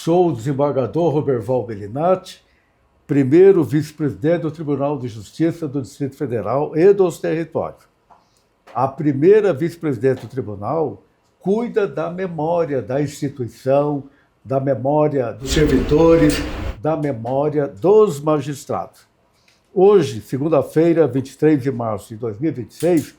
Sou o desembargador Roberval Bellinati, primeiro vice-presidente do Tribunal de Justiça do Distrito Federal e dos Territórios. A primeira vice-presidente do tribunal cuida da memória da instituição, da memória dos servidores, da memória dos magistrados. Hoje, segunda-feira, 23 de março de 2026,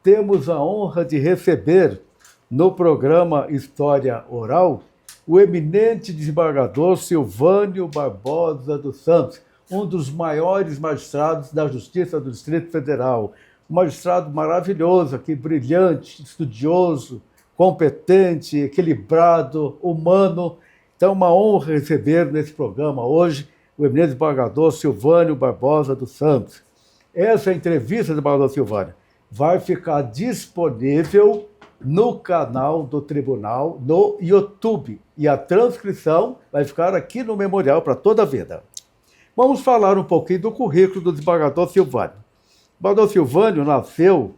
temos a honra de receber no programa História Oral o eminente desembargador Silvânio Barbosa dos Santos, um dos maiores magistrados da Justiça do Distrito Federal. Um magistrado maravilhoso aqui, brilhante, estudioso, competente, equilibrado, humano. Então, uma honra receber nesse programa hoje o eminente desembargador Silvânio Barbosa dos Santos. Essa entrevista do desembargador Silvânio vai ficar disponível no canal do tribunal, no YouTube. E a transcrição vai ficar aqui no memorial para toda a vida. Vamos falar um pouquinho do currículo do desembargador Silvânio. O desembargador Silvânio nasceu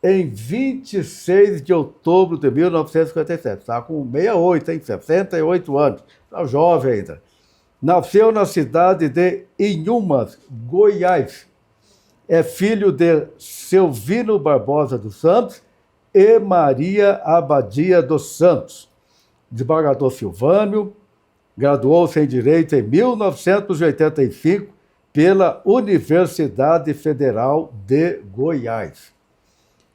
em 26 de outubro de 1957. Está com 68, hein? 68 anos. Está jovem ainda. Nasceu na cidade de Inhumas, Goiás. É filho de Silvino Barbosa dos Santos e Maria Abadia dos Santos. Desembargador Silvânio graduou-se em Direito em 1985 pela Universidade Federal de Goiás.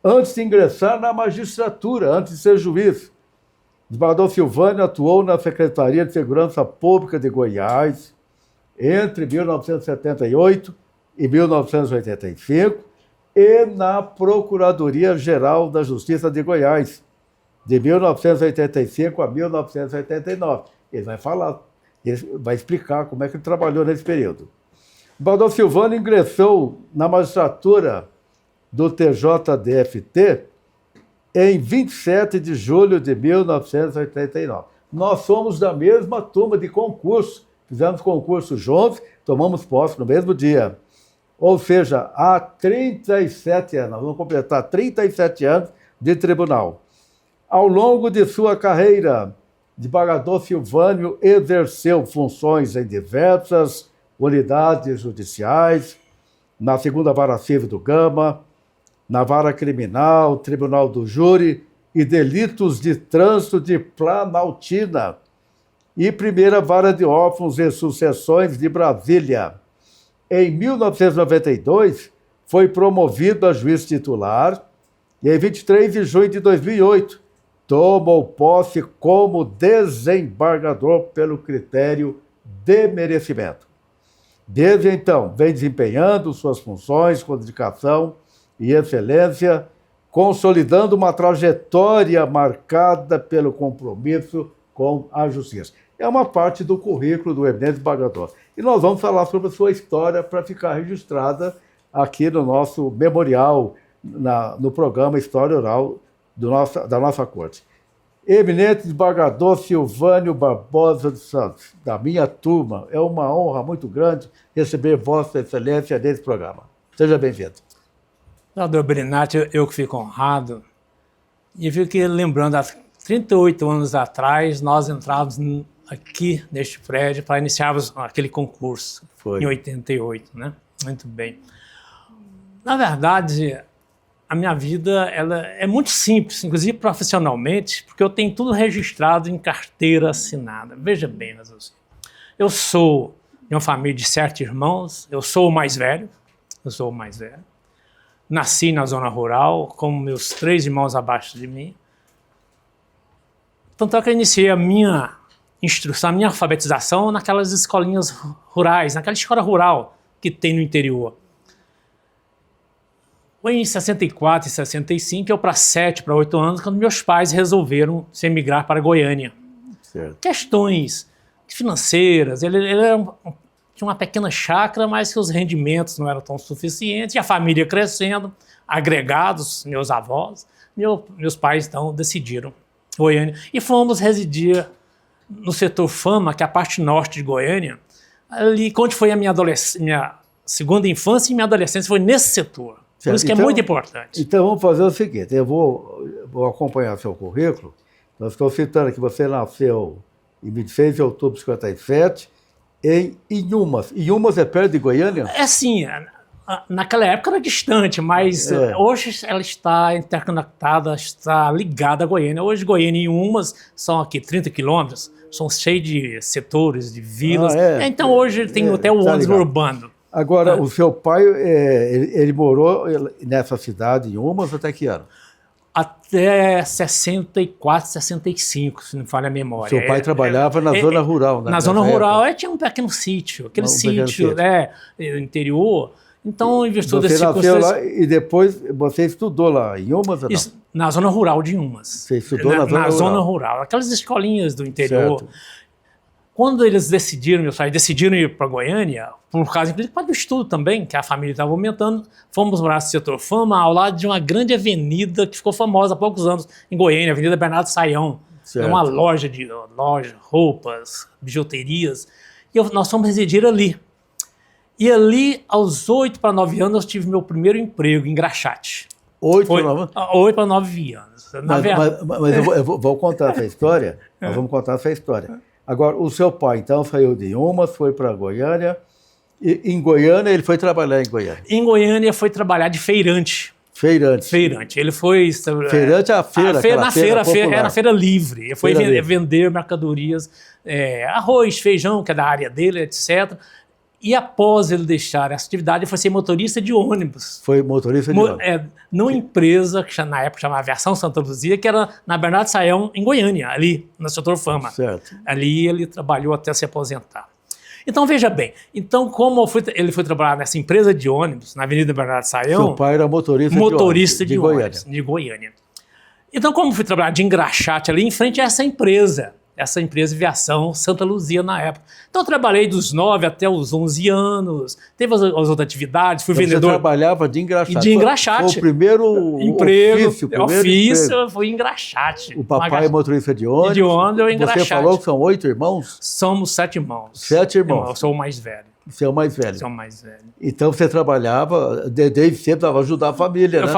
Antes de ingressar na magistratura, antes de ser juiz, desembargador Silvânio atuou na Secretaria de Segurança Pública de Goiás entre 1978 e 1985, e na Procuradoria-Geral da Justiça de Goiás, de 1985 a 1989. Ele vai falar, ele vai explicar como é que ele trabalhou nesse período. O desembargador Silvânio ingressou na magistratura do TJDFT em 27 de julho de 1989. Nós somos da mesma turma de concurso, fizemos concurso juntos, tomamos posse no mesmo dia. Ou seja, há 37 anos, vamos completar 37 anos de tribunal. Ao longo de sua carreira, o desembargador Silvânio exerceu funções em diversas unidades judiciais, na 2ª Vara Civil do Gama, na Vara Criminal, Tribunal do Júri e Delitos de Trânsito de Planaltina e 1ª Vara de Órfãos e Sucessões de Brasília. Em 1992, foi promovido a juiz titular e em 23 de junho de 2008, tomou posse como desembargador pelo critério de merecimento. Desde então, vem desempenhando suas funções com dedicação e excelência, consolidando uma trajetória marcada pelo compromisso com a justiça. É uma parte do currículo do eminente desembargador. E nós vamos falar sobre a sua história para ficar registrada aqui no nosso memorial, no programa História Oral da nossa corte. Eminente desembargador Silvânio Barbosa dos Santos, da minha turma, é uma honra muito grande receber Vossa Excelência nesse programa. Seja bem-vindo. Desembargador Bellinati, eu que fico honrado. E fico aqui lembrando, há 38 anos atrás, nós entrávamos aqui neste prédio para iniciarmos aquele concurso. Foi. Em 88, né? Muito bem. Na verdade, a minha vida ela é muito simples, inclusive profissionalmente, porque eu tenho tudo registrado em carteira assinada. Veja bem, eu sou de uma família de 7 irmãos, eu sou o mais velho, Nasci na zona rural, com meus 3 irmãos abaixo de mim. Tanto é que eu iniciei a minha instrução, a minha alfabetização naquelas escolinhas rurais, naquela escola rural que tem no interior. Foi em 64 e 65, eu para 7, para 8 anos, quando meus pais resolveram se emigrar para Goiânia. Certo. Questões financeiras, ele tinha uma pequena chácara, mas que os rendimentos não eram tão suficientes, e a família crescendo, agregados, meus avós, meus pais então decidiram Goiânia, e fomos residir no setor Fama, que é a parte norte de Goiânia, ali onde foi a minha segunda infância e minha adolescência foi nesse setor. Por isso que é muito importante. Então vamos fazer o seguinte, eu vou acompanhar seu currículo. Eu estou citando que você nasceu em 26 de outubro de 57, em Inhumas. Inhumas é perto de Goiânia? É assim, naquela época era distante, mas hoje ela está interconectada, está ligada a Goiânia. Hoje Goiânia e Inhumas são aqui 30 quilômetros, são cheios de setores, de vilas. Então hoje tem até o ônibus urbano. Agora, o seu pai, ele morou nessa cidade, em Inhumas, até que ano? Até 64, 65, se não falha a memória. Seu pai trabalhava na zona rural, né? Na zona rural, tinha um pequeno sítio, aquele sítio, interior. Então, em virtude desse nasceu lá e depois você estudou lá em Inhumas ou não? Isso, na zona rural de Inhumas. Você estudou na zona rural? Aquelas escolinhas do interior. Certo. Quando eles meus pais decidiram ir para Goiânia, por causa do estudo também, que a família estava aumentando, fomos para o setor Fama, ao lado de uma grande avenida que ficou famosa há poucos anos em Goiânia, a Avenida Bernardo Saião. É uma loja, roupas, bijuterias. E nós fomos residir ali. E ali, aos 8 para 9 anos, eu tive meu primeiro emprego em Graxate. 8 para 9 anos? 8 para 9 anos. Mas eu vou contar essa história. Nós vamos contar essa história. Agora, o seu pai, então, saiu de Inhumas, foi para Goiânia. E em Goiânia, ele foi trabalhar em Goiânia? Em Goiânia, foi trabalhar de feirante. Feirante. Ele foi... Feirante é a feira, era na feira livre. Ele foi vender mercadorias, arroz, feijão, que é da área dele, etc. E após ele deixar essa atividade, ele foi ser motorista de ônibus. Foi motorista de ônibus? Numa empresa que na época chamava Aviação Santa Luzia, que era na Bernardo Saião, em Goiânia, ali no setor Fama. Certo. Ali ele trabalhou até se aposentar. Então, veja bem, ele foi trabalhar nessa empresa de ônibus, na Avenida Bernardo Saião. Seu pai era motorista de ônibus, de Goiânia. Então, como fui trabalhar de engraxate ali, em frente a essa empresa Aviação Santa Luzia na época. Então eu trabalhei dos 9 até os 11 anos, teve as outras atividades, fui vendedor. Você trabalhava de engraxate? De engraxate. Foi o primeiro emprego, ofício. Foi engraxate. O papai é motorista de ônibus. De ônibus, eu engraxate. Você falou que são 8 irmãos? Somos 7 irmãos. 7 irmãos. Eu sou o mais velho. Você é o mais velho? Sou o mais velho. Então você trabalhava, desde sempre, para ajudar a família, né?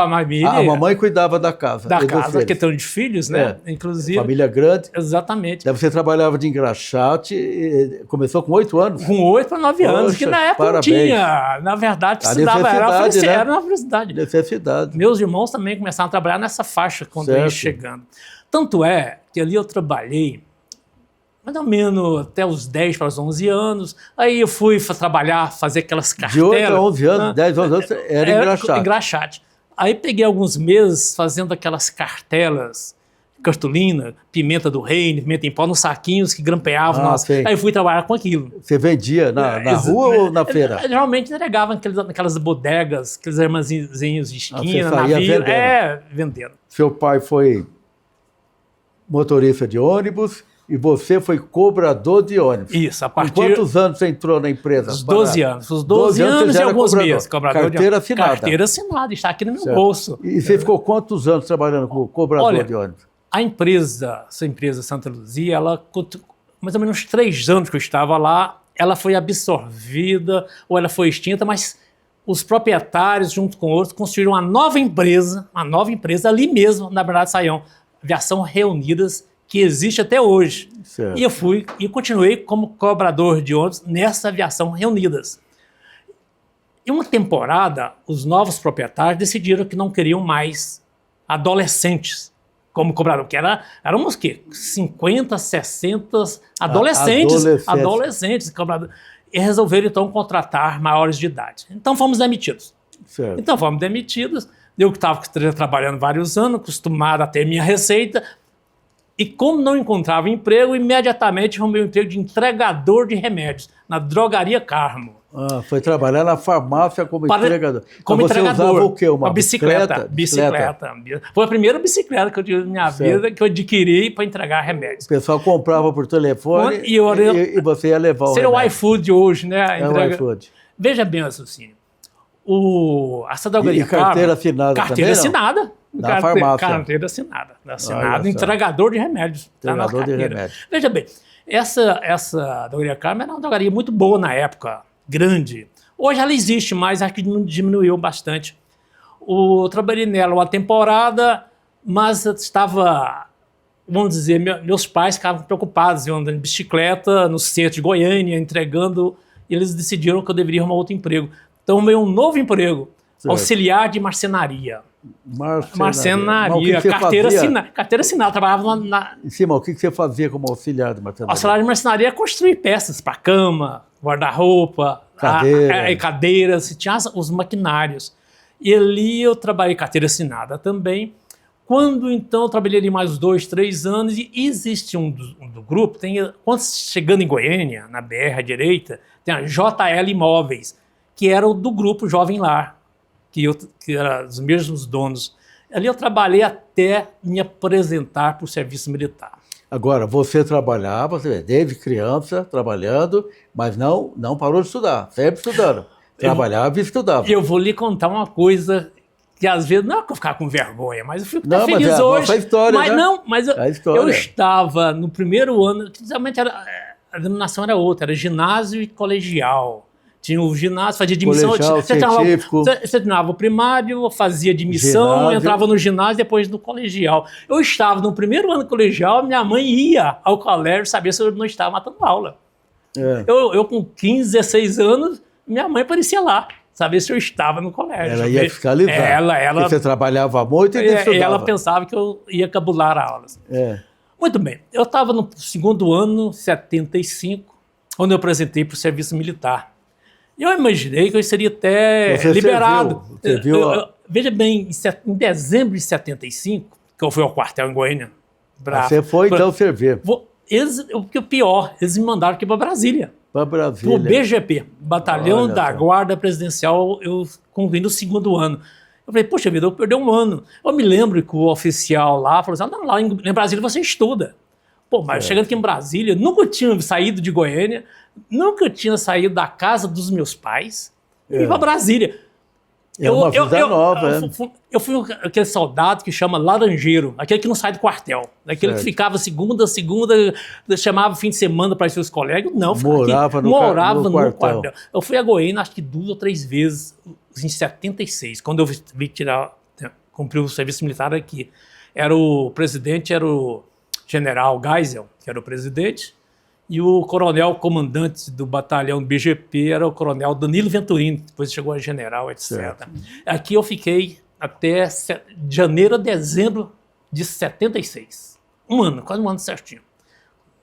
A mamãe cuidava da casa. Da casa, questão de filhos, né? Inclusive. Família grande. Exatamente. Daí você trabalhava de engraxate, começou com 8 anos? Com 8 para 9 anos, que na época não tinha. Na verdade, precisava, era uma felicidade. Necessidade. Meus irmãos também começaram a trabalhar nessa faixa quando eu ia chegando. Tanto é que ali eu trabalhei mais ou menos até os 10 para os 11 anos. Aí eu fui trabalhar, fazer aquelas cartelas. De 8 a 11 anos, 10 a 11 anos, era engraxate. Aí peguei alguns meses fazendo aquelas cartelas, cartolina, pimenta do reino, pimenta em pó, nos saquinhos que grampeavam. Aí fui trabalhar com aquilo. Você vendia na rua ou na feira? Geralmente entregava naquelas bodegas, aqueles armazéns de esquina, na vila. Vendendo. Seu pai foi motorista de ônibus. E você foi cobrador de ônibus. Isso, a partir... Quantos anos você entrou na empresa? Os 12 anos. Os 12 anos e alguns meses. Carteira assinada. Carteira assinada, está aqui no meu bolso. E você ficou quantos anos trabalhando como cobrador de ônibus? Essa empresa Santa Luzia, ela, mais ou menos 3 anos que eu estava lá, ela foi absorvida ou ela foi extinta, mas os proprietários, junto com outros, construíram uma nova empresa ali mesmo, na Bernardo Saião, Aviação Reunidas, que existe até hoje. Certo. E eu fui e continuei como cobrador de ônibus nessa Aviação Reunidas. Em uma temporada, os novos proprietários decidiram que não queriam mais adolescentes como cobrador, que éramos 50, 60 adolescentes cobradores. E resolveram, então, contratar maiores de idade. Então, fomos demitidos. Certo. Então, fomos demitidos. Eu que estava trabalhando vários anos, acostumado a ter minha receita. E como não encontrava emprego, imediatamente arrumei um emprego de entregador de remédios na Drogaria Carmo. Foi trabalhar na farmácia como entregador. Como entregador. Você usava o quê? Uma bicicleta? Bicicleta. Foi a primeira bicicleta que eu tive na minha vida, que eu adquiri para entregar remédios. O pessoal comprava por telefone e você ia levar o remédio. Seria o iFood hoje, né? É o iFood. Veja bem, raciocínio. Essa Drogaria Carmo... carteira assinada carteira também, assinada. Na farmácia. Carteira assinada. Entregador de remédios. Entregador de remédios. Veja bem, essa Drogaria Carmo era uma drogaria muito boa na época, grande. Hoje ela existe, mas acho que diminuiu bastante. Eu trabalhei nela uma temporada, mas estava vamos dizer, meus pais ficavam preocupados, eu andando de bicicleta no centro de Goiânia, entregando, e eles decidiram que eu deveria arrumar outro emprego. Então, meu um novo emprego, certo. Auxiliar de marcenaria. Marcenaria, carteira assinada, trabalhava na... Em cima, o que você fazia como auxiliar de marcenaria? Auxiliar de marcenaria é construir peças para cama, guarda-roupa, cadeiras, tinha os maquinários. E ali eu trabalhei carteira assinada também. Quando então eu trabalhei ali mais 2, 3 anos, e existe um do grupo, quando chegando em Goiânia, na BR à direita, tem a JL Imóveis, que era o do grupo Jovem Lar, que eram os mesmos donos. Ali eu trabalhei até me apresentar para o serviço militar. Agora, você trabalhava, desde criança, trabalhando, mas não parou de estudar, sempre estudando. Trabalhava e estudava. Eu vou lhe contar uma coisa que às vezes, não é que eu ficava com vergonha, mas eu fico até feliz hoje. A história, mas né? não, mas eu estava no primeiro ano, que realmente a denominação era outra, era ginásio e colegial. Tinha o ginásio, fazia admissão. Você terminava o primário, fazia admissão, entrava no ginásio, depois no colegial. Eu estava no primeiro ano do colegial, minha mãe ia ao colégio saber se eu não estava matando aula. Eu com 15, 16 anos, minha mãe aparecia lá, saber se eu estava no colégio. Ela ia fiscalizar. Porque você trabalhava muito e estudava. Ela pensava que eu ia cabular aulas. Muito bem, eu estava no segundo ano, 75, quando eu apresentei para o serviço militar. Eu imaginei que eu seria até liberado. Veja bem, em dezembro de 75, que eu fui ao quartel em Goiânia. Você foi então servir. O pior, eles me mandaram aqui para Brasília. Para Brasília. Para o BGP, Batalhão da Guarda Presidencial, eu concluindo o segundo ano. Eu falei, poxa vida, eu perdi um ano. Eu me lembro que o oficial lá falou assim, não, lá em Brasília você estuda. Pô, mas chegando aqui em Brasília, nunca tinha saído de Goiânia, nunca tinha saído da casa dos meus pais e ir para Brasília. Uma vida nova. Eu fui aquele soldado que chama laranjeiro, aquele que não sai do quartel, aquele que ficava segunda, chamava fim de semana para os seus colegas. Não, morava no quartel. Eu fui a Goiânia acho que 2 ou 3 vezes em 76, quando eu vim cumprir o serviço militar aqui. O presidente era o general Geisel, que era o presidente, e o coronel comandante do batalhão do BGP era o coronel Danilo Venturini, depois chegou a general, etc. Certo. Aqui eu fiquei até janeiro a dezembro de 76. Quase um ano certinho.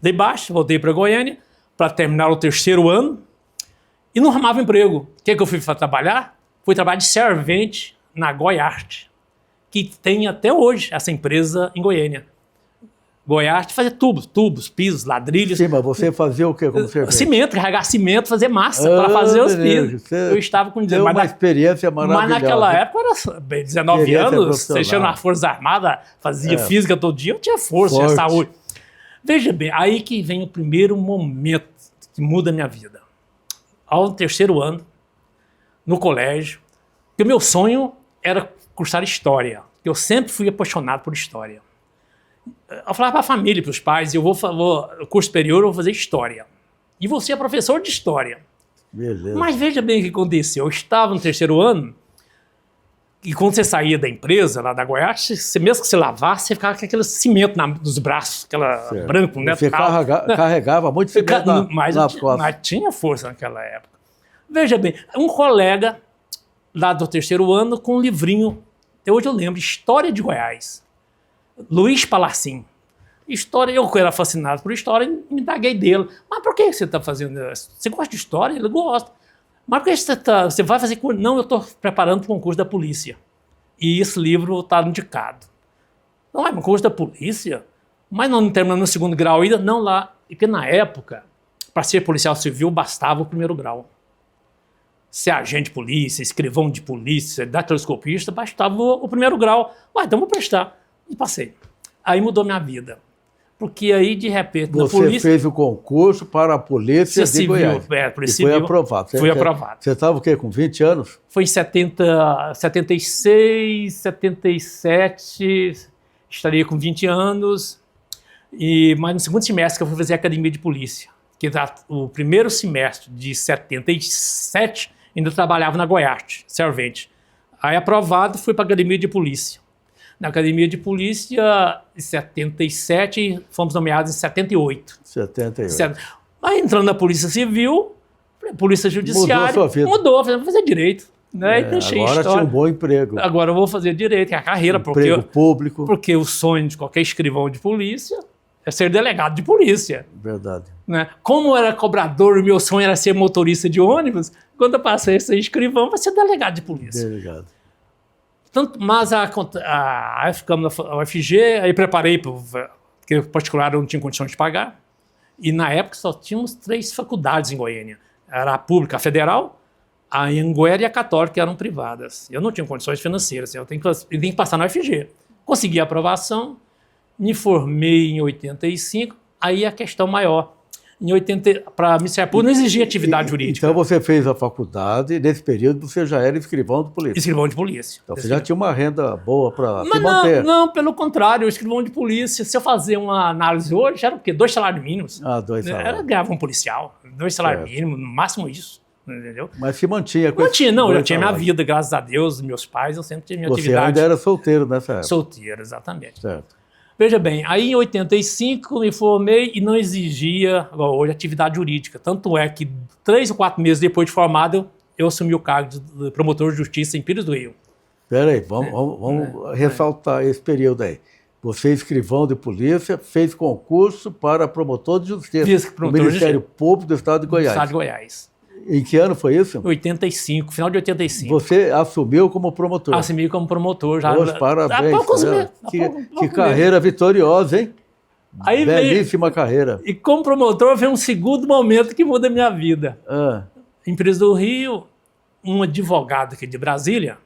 Dei baixa, voltei para Goiânia para terminar o terceiro ano e não arrumava emprego. O que eu fui trabalhar? Fui trabalhar de servente na Goiarte, que tem até hoje essa empresa em Goiânia. Goiarte fazia tubos, pisos, ladrilhos. Sim, mas você fazia o quê como servente? Cimento, carregar cimento, fazer massa para fazer os pisos. Eu estava com 19 anos. Uma experiência maravilhosa. Mas naquela época, era 19 anos, deixando na Força Armada, fazia física todo dia, eu tinha força, tinha saúde. Veja bem, aí que vem o primeiro momento que muda a minha vida. Ao terceiro ano, no colégio, porque o meu sonho era cursar História. Eu sempre fui apaixonado por História. Eu falava para a família, para os pais, eu vou curso superior, eu vou fazer História. E você é professor de História. Beleza. Mas veja bem o que aconteceu. Eu estava no terceiro ano, e quando você saía da empresa, lá da Goiás, você, mesmo que você lavasse, você ficava com aquele cimento nos braços, branco, né? Você carregava muito cimento nas costas. Mas tinha força naquela época. Veja bem, um colega lá do terceiro ano com um livrinho, até hoje eu lembro, História de Goiás. Luiz Palacim. História, eu era fascinado por história, me indaguei dele. Mas por que você está fazendo isso? Você gosta de história? Ele gosta. Mas por que você vai fazer... Não, eu estou preparando para o concurso da polícia. E esse livro está indicado. Não é um concurso da polícia? Mas não terminando no segundo grau ainda? Não, lá. Porque na época, para ser policial civil, bastava o primeiro grau. Ser agente de polícia, escrivão de polícia, datiloscopista, bastava o primeiro grau. Então vou prestar. E passei. Aí mudou minha vida. Porque aí, de repente, na polícia... Você fez o concurso para a polícia de Goiás. Polícia civil. Foi aprovado. Foi aprovado. Você estava o quê, com 20 anos? Foi em 76, 77, estaria com 20 anos. Mas no segundo semestre que eu fui fazer a academia de polícia. Que o primeiro semestre de 77, ainda trabalhava na Goiás, servente. Aí aprovado, fui para a academia de polícia. na Academia de Polícia em 77 e fomos nomeados em 78. 78. Aí entrando na Polícia Civil, Polícia Judiciária, mudou a sua vida. Mudou, vou fazer direito. Né? Agora tinha um bom emprego. Agora eu vou fazer direito, que é a carreira. Emprego público. Porque o sonho de qualquer escrivão de polícia é ser delegado de polícia. Verdade. Né? Como eu era cobrador, o meu sonho era ser motorista de ônibus, quando eu passei a ser escrivão, vai ser delegado de polícia. Delegado. Mas aí ficamos na UFG, aí preparei, porque o particular eu não tinha condições de pagar. E na época só tínhamos 3 faculdades em Goiânia. Era a pública, a federal, a Anhanguera e a Católica, que eram privadas. Eu não tinha condições financeiras, eu tenho que passar na UFG. Consegui a aprovação, me formei em 85, aí a questão maior. Para Ministério Público não exigia atividade jurídica. Então você fez a faculdade, nesse período você já era escrivão de polícia. Escrivão de polícia. Então você já tinha uma renda boa para se manter. Não, pelo contrário, o escrivão de polícia, se eu fazer uma análise hoje, era o quê? 2 salários mínimos. 2 salários. Ganhava um policial, 2 salários mínimos, no máximo isso. Entendeu? Mas se mantinha com Mantinha, não, eu tinha minha vida, graças a Deus, meus pais, eu sempre tive minha atividade. Você ainda era solteiro nessa época. Solteiro, exatamente. Certo. Veja bem, aí em 85 me formei e não exigia, hoje, atividade jurídica. Tanto é que 3 ou 4 meses depois de formado, eu assumi o cargo de promotor de justiça em Pires do Rio. Espera aí, vamos ressaltar esse período aí. Você é escrivão de polícia, fez concurso para promotor de justiça no Ministério Público do Estado de Goiás. Estado de Goiás. Em que ano foi isso? 85, final de 85. Você assumiu como promotor? Assumi como promotor. Já, parabéns. Que carreira vitoriosa, hein? Aí belíssima carreira. E como promotor veio um segundo momento que muda a minha vida. Em Pires do Rio, um advogado aqui de Brasília,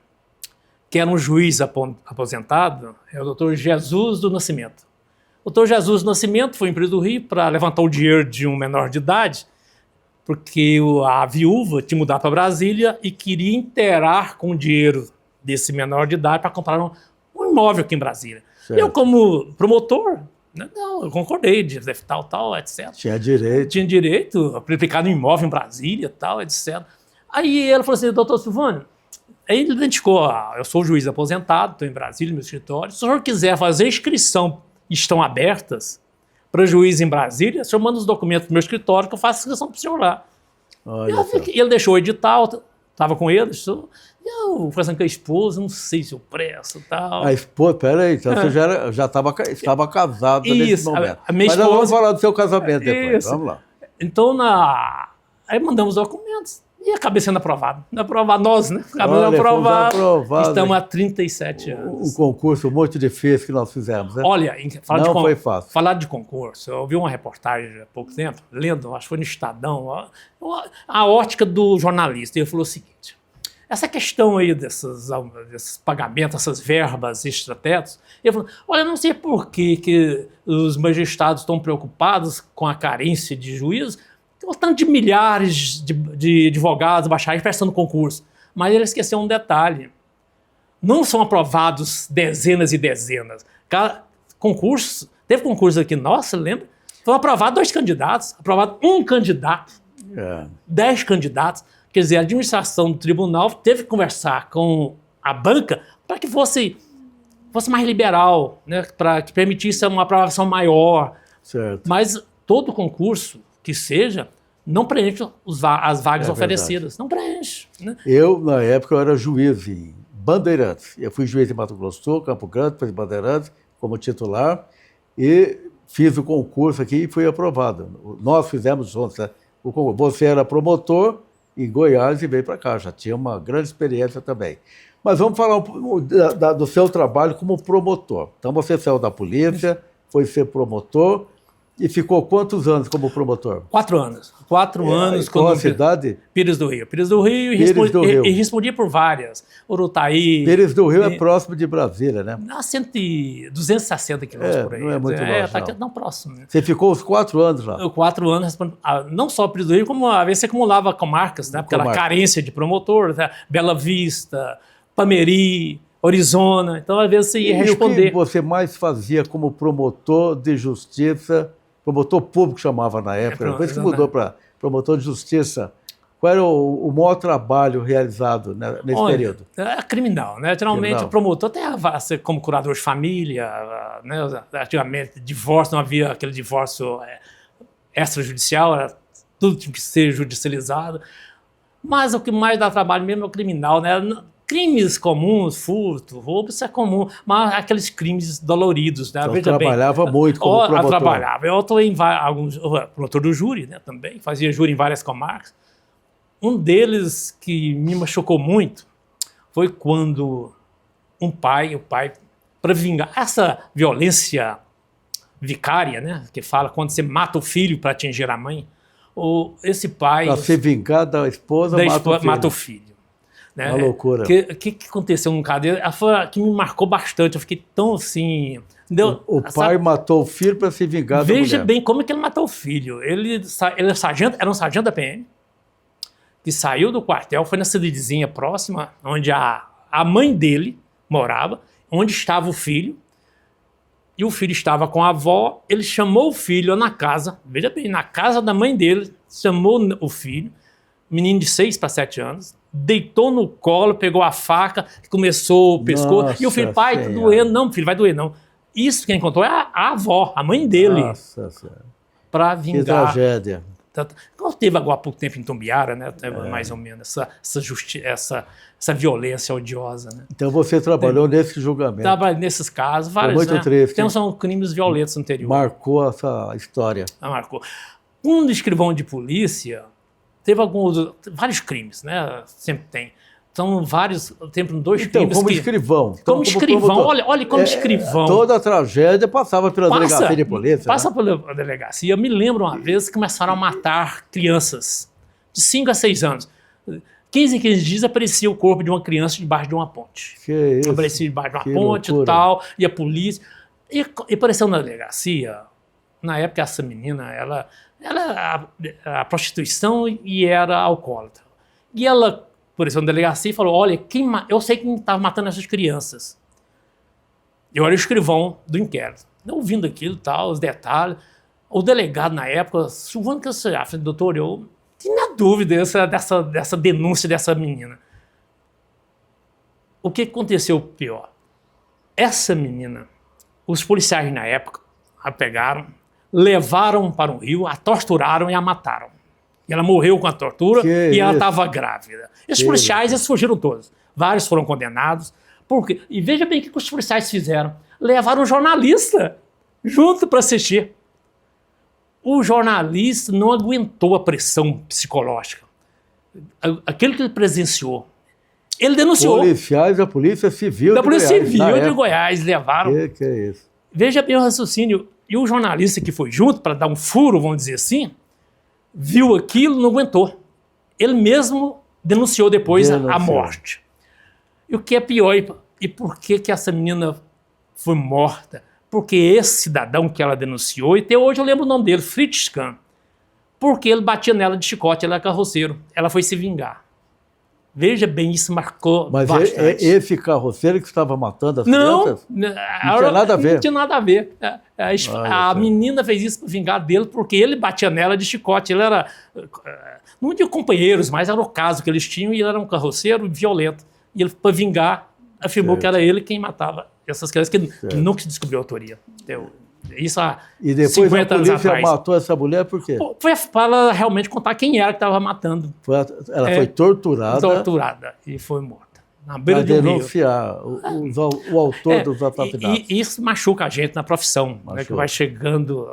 que era um juiz aposentado, é o doutor Jesus do Nascimento. O doutor Jesus do Nascimento foi em Pires do Rio para levantar o dinheiro de um menor de idade, porque a viúva tinha mudado para Brasília e queria inteirar com o dinheiro desse menor de idade para comprar um imóvel aqui em Brasília. Certo. Eu, como promotor, não, eu concordei, tal, etc. Tinha direito. Tinha direito, aplicado um imóvel em Brasília, tal, etc. Aí ele falou assim, doutor Silvânio, aí ele identificou, eu sou juiz aposentado, estou em Brasília, no meu escritório, se o senhor quiser fazer inscrição, estão abertas, para juiz em Brasília, o senhor manda os documentos do meu escritório que eu faço inscrição para o senhor lá. Ele deixou o edital, estava com ele, eu fazendo com a esposa, não sei se eu presto e tal. A esposa, peraí, então você já estava casado nesse momento. A minha esposa, mas vamos falar do seu casamento depois, vamos lá. Então, aí mandamos os documentos e acabei sendo aprovado. Nós, né? Acabamos aprovado. Estamos há 37 anos. Um concurso muito difícil que nós fizemos, né? Olha, foi fácil. Falar de concurso, eu ouvi uma reportagem há pouco tempo, lendo, acho que foi no Estadão, a ótica do jornalista. Ele falou o seguinte, essa questão aí desses pagamentos, essas verbas extratetos, ele falou, olha, não sei por que os magistrados estão preocupados com a carência de juízes, tem um tanto de milhares de advogados, bacharéis prestando concurso. Mas ele esqueceu um detalhe. Não são aprovados dezenas e dezenas. Teve concurso aqui, nossa, lembra? Foi aprovado 2 candidatos, aprovado 1 candidato, 10 candidatos. Quer dizer, a administração do tribunal teve que conversar com a banca para que fosse mais liberal, né? Para que permitisse uma aprovação maior. Certo. Mas todo concurso que seja, não preenche as vagas oferecidas. Verdade. Não preenche. Né? Eu, na época, eu era juiz em Bandeirantes. Eu fui juiz em Mato Grosso do Sul, Campo Grande, depois em Bandeirantes, como titular, e fiz o concurso aqui e fui aprovado. Nós fizemos juntos, né? Você era promotor em Goiás e veio para cá, já tinha uma grande experiência também. Mas vamos falar do seu trabalho como promotor. Então você saiu da polícia, foi ser promotor, e ficou quantos anos como promotor? 4 anos. 4 anos. Qual a cidade? Pires do Rio. Pires do Rio e respondi por várias. Urutaí. Pires do Rio é próximo de Brasília, né? A 260 quilômetros por aí. Não é muito longe, tá aqui, não, próximo. Né? Você ficou os 4 anos lá? 4 anos, não só Pires do Rio, como às vezes você acumulava comarcas, né? Pela carência de promotor, né? Bela Vista, Pameri, Orizona. Então, às vezes você ia responder. E o que você mais fazia como promotor de justiça? Promotor público chamava na época, depois que mudou para promotor de justiça Qual era o maior trabalho realizado nesse período? É criminal, né? Geralmente o promotor tem como curador de família, né? Antigamente divórcio, não havia aquele divórcio extrajudicial, tudo tinha que ser judicializado. Mas o que mais dá trabalho mesmo é o criminal, né? Crimes comuns, furto, roubo, isso é comum, mas aqueles crimes doloridos, né? Então, veja trabalhava bem, muito como promotor. Trabalhava. Eu atuei em alguns, promotor do júri, né? Também, fazia júri em várias comarcas. Um deles que me machucou muito foi quando o pai, para vingar essa violência vicária, né? Que fala quando você mata o filho para atingir a mãe, esse pai... Para se vingar da esposa, mata o filho. Né? Uma loucura. O que aconteceu no caso dele? Que me marcou bastante. Eu fiquei tão assim... O pai matou o filho para se vingar da mulher. Veja bem como é que ele matou o filho. Ele era um sargento da PM, que saiu do quartel, foi na cidadezinha próxima, onde a mãe dele morava, onde estava o filho, e o filho estava com a avó. Ele chamou o filho na casa, veja bem, na casa da mãe dele, chamou o filho, menino de 6 para 7 anos, deitou no colo, pegou a faca, começou o pescoço, e o filho, pai, tá doendo. Não, filho, vai doer não. Isso quem contou é a avó, a mãe dele. Nossa Senhora. Para vingar. Que tragédia. Teve agora há pouco tempo em Tumbiara, né? Mais ou menos essa violência odiosa. Né? Então você trabalhou nesse julgamento. Trabalhei nesses casos, vários. Muito triste. Então são crimes violentos no interior. Marcou essa história. Marcou. Um escrivão de polícia teve vários crimes, né? Sempre tem. São vários, tem 2 crimes. Como escrivão. Como escrivão, olha como escrivão. Toda a tragédia passava pela delegacia de polícia. Passa pela delegacia. Eu me lembro uma vez que começaram a matar crianças de 5 a 6 anos. 15 em 15 dias aparecia o corpo de uma criança debaixo de uma ponte. Que isso? Aparecia debaixo de uma ponte e tal, e a polícia. E apareceu na delegacia, na época essa menina, ela a prostituição e era alcoólatra. E ela apareceu na delegacia e falou, olha, eu sei quem estava matando essas crianças. Eu era o escrivão do inquérito. Ouvindo aquilo e tal, os detalhes, o delegado na época, Silvano, que você acha? Doutor, eu tinha dúvida dessa denúncia dessa menina. O que aconteceu pior? Essa menina, os policiais na época a pegaram, levaram para um rio, a torturaram e a mataram. E ela morreu com a tortura e ela estava grávida. Esses policiais, eles fugiram todos. Vários foram condenados. E veja bem o que os policiais fizeram. Levaram um jornalista junto para assistir. O jornalista não aguentou a pressão psicológica. Aquilo que ele presenciou. Ele denunciou. Policiais da Polícia Civil da Polícia Civil de Goiás levaram. Que é isso? Veja bem o raciocínio. E o jornalista que foi junto, para dar um furo, vamos dizer assim, viu aquilo, não aguentou. Ele mesmo denunciou depois a morte. E o que é pior, e por que essa menina foi morta? Porque esse cidadão que ela denunciou, e até hoje eu lembro o nome dele, Fritz Kahn, porque ele batia nela de chicote, ele era carroceiro. Ela foi se vingar. Veja bem, isso marcou bastante. Mas esse carroceiro que estava matando as crianças? Não tinha nada a ver. Não tinha nada a ver. A menina fez isso para vingar dele, porque ele batia nela de chicote. Ele era, não tinha companheiros, mas era o caso que eles tinham, e ele era um carroceiro violento. E ele, para vingar, afirmou que era ele quem matava essas crianças, que nunca se descobriu a autoria. Isso há 50 anos atrás. E depois a polícia matou essa mulher por quê? Foi para ela realmente contar quem era que estava matando. Ela foi torturada. Torturada e foi morta. Na beira de um rio. Denunciar o autor dos assassinatos. E isso machuca a gente na profissão, né, que vai chegando...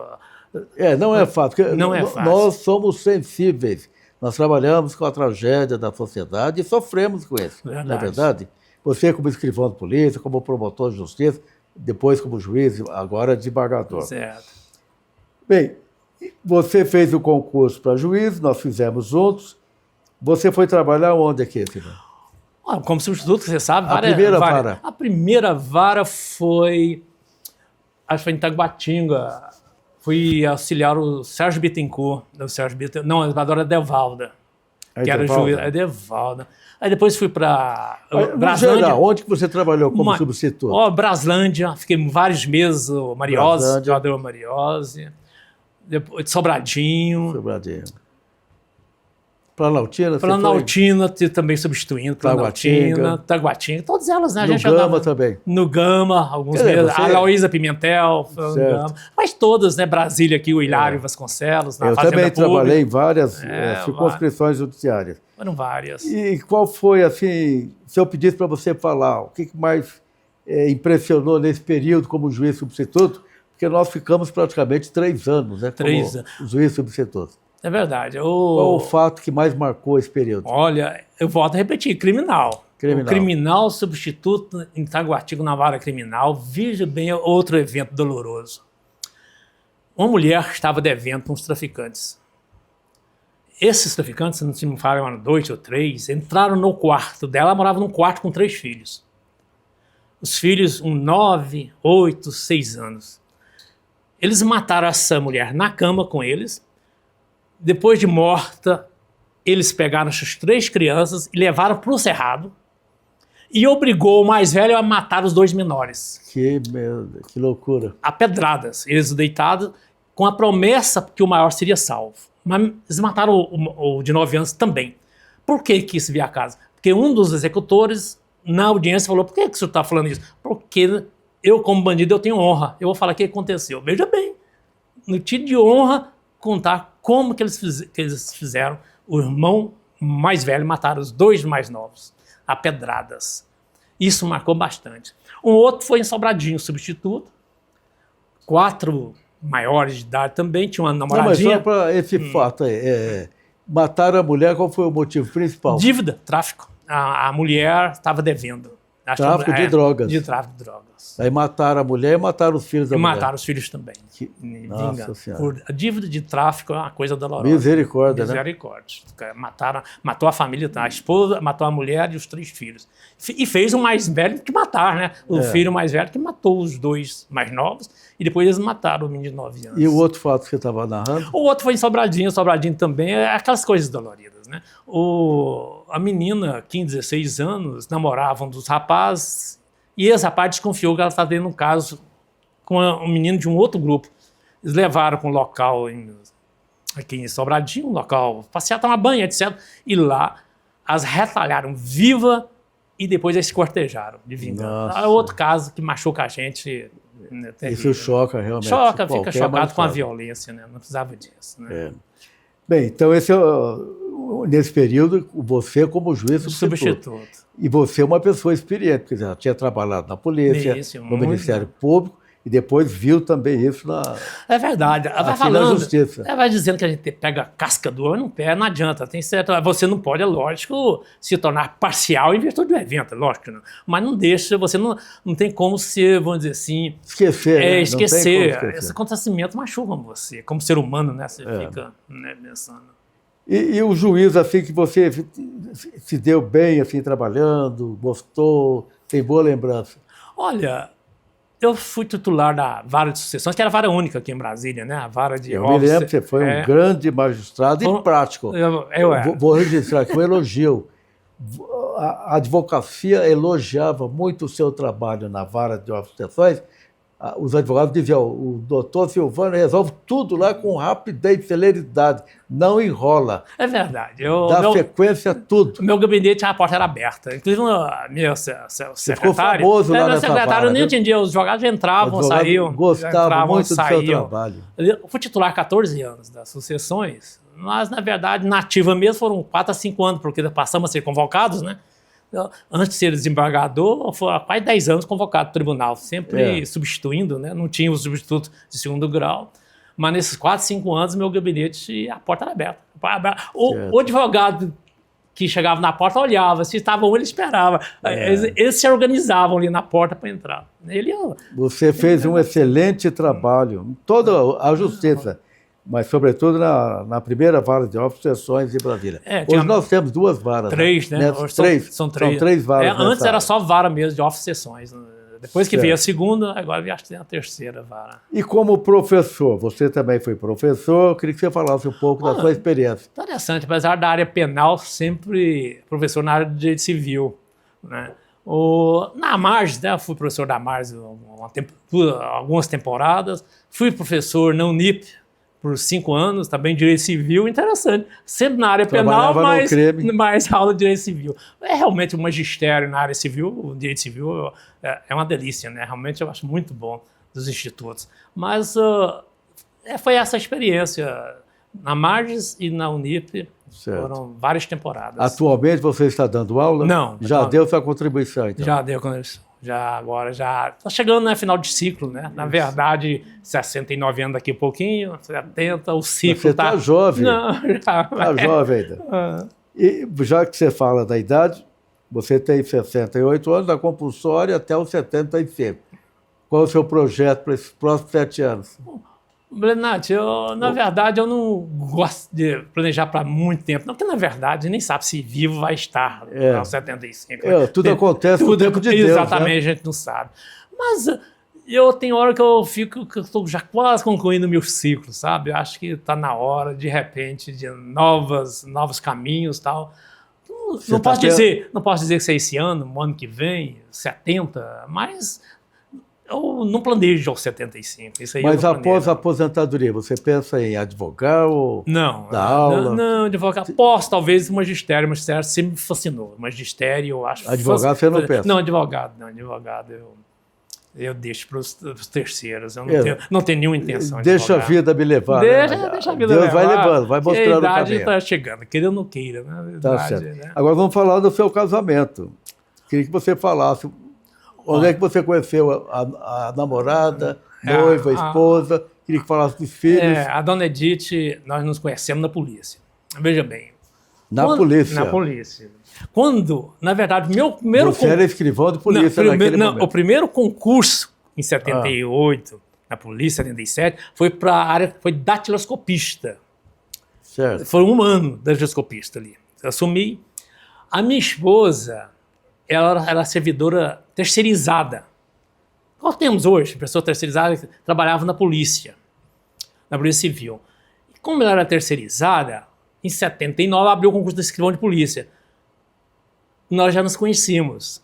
Não é fácil. Não é fácil. Nós somos sensíveis. Nós trabalhamos com a tragédia da sociedade e sofremos com isso. Não é verdade? Você como escrivão de polícia, como promotor de justiça, depois como juiz, agora desembargador. Certo. Bem, você fez o concurso para juiz, nós fizemos juntos. Você foi trabalhar onde aqui, Silvano? Como substituto, você sabe, a primeira vara. A primeira vara foi, acho que foi em Itaguatinga. Fui auxiliar o Sérgio Bittencourt, não, a desembargadora Edevalda, que era juiz, Edevalda. Aí depois fui para Braslândia. Geral, onde que você trabalhou como substituto? Braslândia, fiquei vários meses, Mariose, jogador Mariose. Depois Sobradinho. Planaltina? Planaltina também substituindo, Planaltina, Taguatinga, todas elas, né? No Gama também. No Gama, alguns meses. A Aloísa Pimentel, no Gama. Mas todas, né? Brasília aqui, o Hilário Vasconcelos, na Eu Fazenda também Pública. trabalhei em várias circunscrições judiciárias. Foram várias. E qual foi, assim, se eu pedisse para você falar, o que mais impressionou nesse período como juiz substituto? Porque nós ficamos praticamente 3 anos, né? 3 anos. Juiz substituto. É verdade. Qual o fato que mais marcou esse período? Olha, eu volto a repetir, criminal. O criminal substituto em Taguatinga na vara criminal, veja bem outro evento doloroso. Uma mulher estava devendo para uns traficantes. Esses traficantes, se não falam, eram 2 ou 3, entraram no quarto dela, ela morava num quarto com 3 filhos. Os filhos, 9, 8, 6 anos. Eles mataram essa mulher na cama com eles. Depois de morta, eles pegaram essas 3 crianças e levaram para o cerrado e obrigou o mais velho a matar os 2 menores. Que merda, que loucura. A pedradas. Eles deitados com a promessa que o maior seria salvo. Mas eles mataram o de 9 anos também. Por que quis vir a casa? Porque um dos executores, na audiência, falou: por que o senhor está falando isso? Porque eu, como bandido, eu tenho honra. Eu vou falar o que aconteceu. Veja bem, no título de honra, contar como que eles fizeram. O irmão mais velho mataram os 2 mais novos, a pedradas. Isso marcou bastante. Um outro foi em Sobradinho, substituto. 4 maiores de idade também, tinha uma namoradinha. Não, mas só para esse fato aí, mataram a mulher, qual foi o motivo principal? Dívida, tráfico. A mulher estava devendo. Tráfico de drogas. De tráfico de drogas. Aí mataram a mulher e mataram os filhos da mulher. E mataram os filhos também. Nossa Senhora. Por a dívida de tráfico é uma coisa dolorosa. Misericórdia, Misericórdia. Matou a família, a esposa, matou a mulher e os 3 filhos. E fez o mais velho que matar, né? O filho mais velho que matou os 2 mais novos. E depois eles mataram o menino de 9 anos. E o outro fato que você estava narrando? O outro foi em Sobradinho. Sobradinho também é aquelas coisas doloridas, né? A menina, 15, 16 anos, namoravam dos rapazes. E esse rapaz desconfiou que ela estava tendo um caso com um menino de um outro grupo. Eles levaram para um local aqui em Sobradinho, um local passear, tomar banho, etc. E lá as retalharam viva e depois eles se cortejaram de vingança. É outro caso que machuca a gente. Né, isso choca realmente. Fica chocado com a violência, né? Não precisava disso. Né? Bem, então nesse período, você como juiz substituto. E você é uma pessoa experiente, porque já tinha trabalhado na polícia, no Ministério Público, e depois viu também isso É verdade. na Justiça. Ela vai dizendo que a gente pega a casca do ovo no pé, não adianta. Você não pode, é lógico, se tornar parcial em virtude do evento, lógico. Não. Mas não deixa, você não tem como ser, vamos dizer assim... Esquecer, né? Esquecer. Esse acontecimento machuca você, como ser humano, né? Você fica pensando... E o juiz, assim, que você se deu bem, assim, trabalhando, gostou, tem boa lembrança? Olha, eu fui titular da vara de sucessões, que era a vara única aqui em Brasília, né? A vara de... Eu me lembro que você foi um grande magistrado e prático. Vou registrar aqui um elogio. A advocacia elogiava muito o seu trabalho na vara de sucessões. Os advogados diziam: o doutor Silvano resolve tudo lá com rapidez e celeridade, não enrola. É verdade. Dá sequência a tudo. Meu gabinete, a porta era aberta. Inclusive, meu secretário... Ficou famoso lá nessa secretário vara, nem entendia. Os advogados entravam, saíam. Gostavam muito do seu trabalho. Eu fui titular 14 anos das sucessões, mas, na verdade, na ativa mesmo foram 4 a 5 anos, porque passamos a ser convocados, né? Antes de ser desembargador, foi há quase 10 anos convocado ao tribunal, sempre substituindo, né? Não tinha o substituto de 2º grau, mas nesses 4, 5 anos, meu gabinete, a porta era aberta. O advogado que chegava na porta olhava, se estava ele esperava. Eles se organizavam ali na porta para entrar. Você fez um excelente trabalho em toda a justiça. Mas, sobretudo, na primeira vara de sucessões de Brasília. Hoje nós temos 2 varas. 3, né? São 3 varas. Antes era só vara mesmo de sessões. Depois que veio a segunda, agora acho que tem a 3ª vara. E como professor, você também foi professor, eu queria que você falasse um pouco da sua experiência. Interessante, apesar da área penal, sempre professor na área de direito civil, né? Na Marges, né? Eu fui professor da Marges algumas temporadas, fui professor na Unip, por 5 anos, também direito civil, interessante. Sempre na área penal, mas aula de direito civil. É realmente um magistério na área civil, o direito civil é uma delícia, né? Realmente eu acho muito bom dos institutos. Mas foi essa experiência na Marges e na Unip. Certo. Foram várias temporadas. Atualmente você está dando aula? Não. Já deu sua contribuição, então? Já deu contribuição. Agora está chegando no final de ciclo, né? Na verdade, 69 anos daqui a pouquinho, 70, o ciclo você está jovem. Não, já. Está jovem ainda. E já que você fala da idade, você tem 68 anos, da compulsória até os 75. Qual é o seu projeto para esses próximos 7 anos? Blenati, na verdade, eu não gosto de planejar para muito tempo. Não, porque, na verdade, nem sabe se vivo vai estar aos 75. Tudo acontece no tempo de Deus. Exatamente, né? A gente não sabe. Mas eu tenho hora que eu estou já quase concluindo meu ciclo, sabe? Eu acho que está na hora, de repente, de novos caminhos e tal. Não posso dizer que isso é esse ano, no ano que vem, 70, mas... Eu não planejo aos 75. Isso aí. Mas após a aposentadoria, você pensa em advogar ou dar aula? Não, advogar. Posso, talvez, magistério. Magistério sempre me fascinou. Magistério, eu acho... Advogado você não pensa? Não, advogado eu deixo para os terceiros. Eu não tenho nenhuma intenção de Deixa a vida me levar. Deixa a vida Deus levar. vai levando, vai mostrando o caminho. A idade está chegando, queira ou não queira. Né? Tá certo. Né? Agora vamos falar do seu casamento. Queria que você falasse... Onde é que você conheceu a namorada, noiva, esposa? Queria que falasse dos filhos. A dona Edith, nós nos conhecemos na polícia. Veja bem. Polícia? Na polícia. Quando, na verdade, meu primeiro... Você era escrivão de polícia naquele momento. O primeiro concurso, em 78, na polícia, 77, foi para a área, foi datiloscopista. Certo. Foi 1 ano datiloscopista ali. Eu assumi. A minha esposa... ela era servidora terceirizada. Nós temos hoje, pessoa terceirizada que trabalhava na Polícia Civil. E como ela era terceirizada, em 79 abriu o concurso de escrivão de polícia. Nós já nos conhecíamos.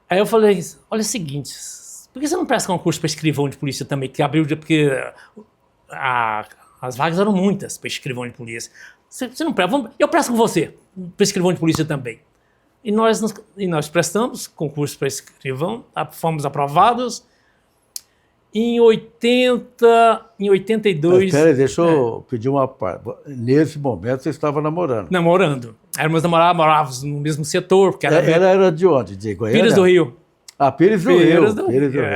Aí eu falei, olha o seguinte, por que você não presta concurso para escrivão de polícia também? Que abriu, porque as vagas eram muitas para escrivão de polícia. Você não presta? Eu presto com você para escrivão de polícia também. E nós prestamos concurso para escrivão, fomos aprovados. Em 82... Espera aí, deixa eu pedir uma parte. Nesse momento você estava namorando. Namorando. Éramos namorados, morávamos no mesmo setor. Porque ela era de onde? De Goiânia? Pires do Rio. Pires do Rio.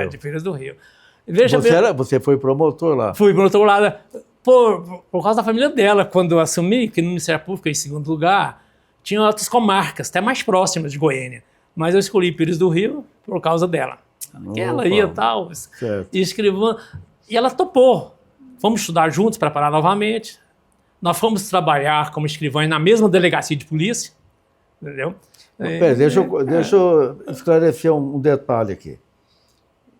De Pires do Rio. Você foi promotor lá? Fui promotor lá. Por causa da família dela. Quando eu assumi, que no Ministério Público, em segundo lugar... Tinha outras comarcas, até mais próximas de Goiânia. Mas eu escolhi Pires do Rio por causa dela. Que ela ia tal, e escrivã. E ela topou. Fomos estudar juntos, preparar novamente. Nós fomos trabalhar como escrivães na mesma delegacia de polícia. Entendeu? Deixa eu esclarecer um detalhe aqui.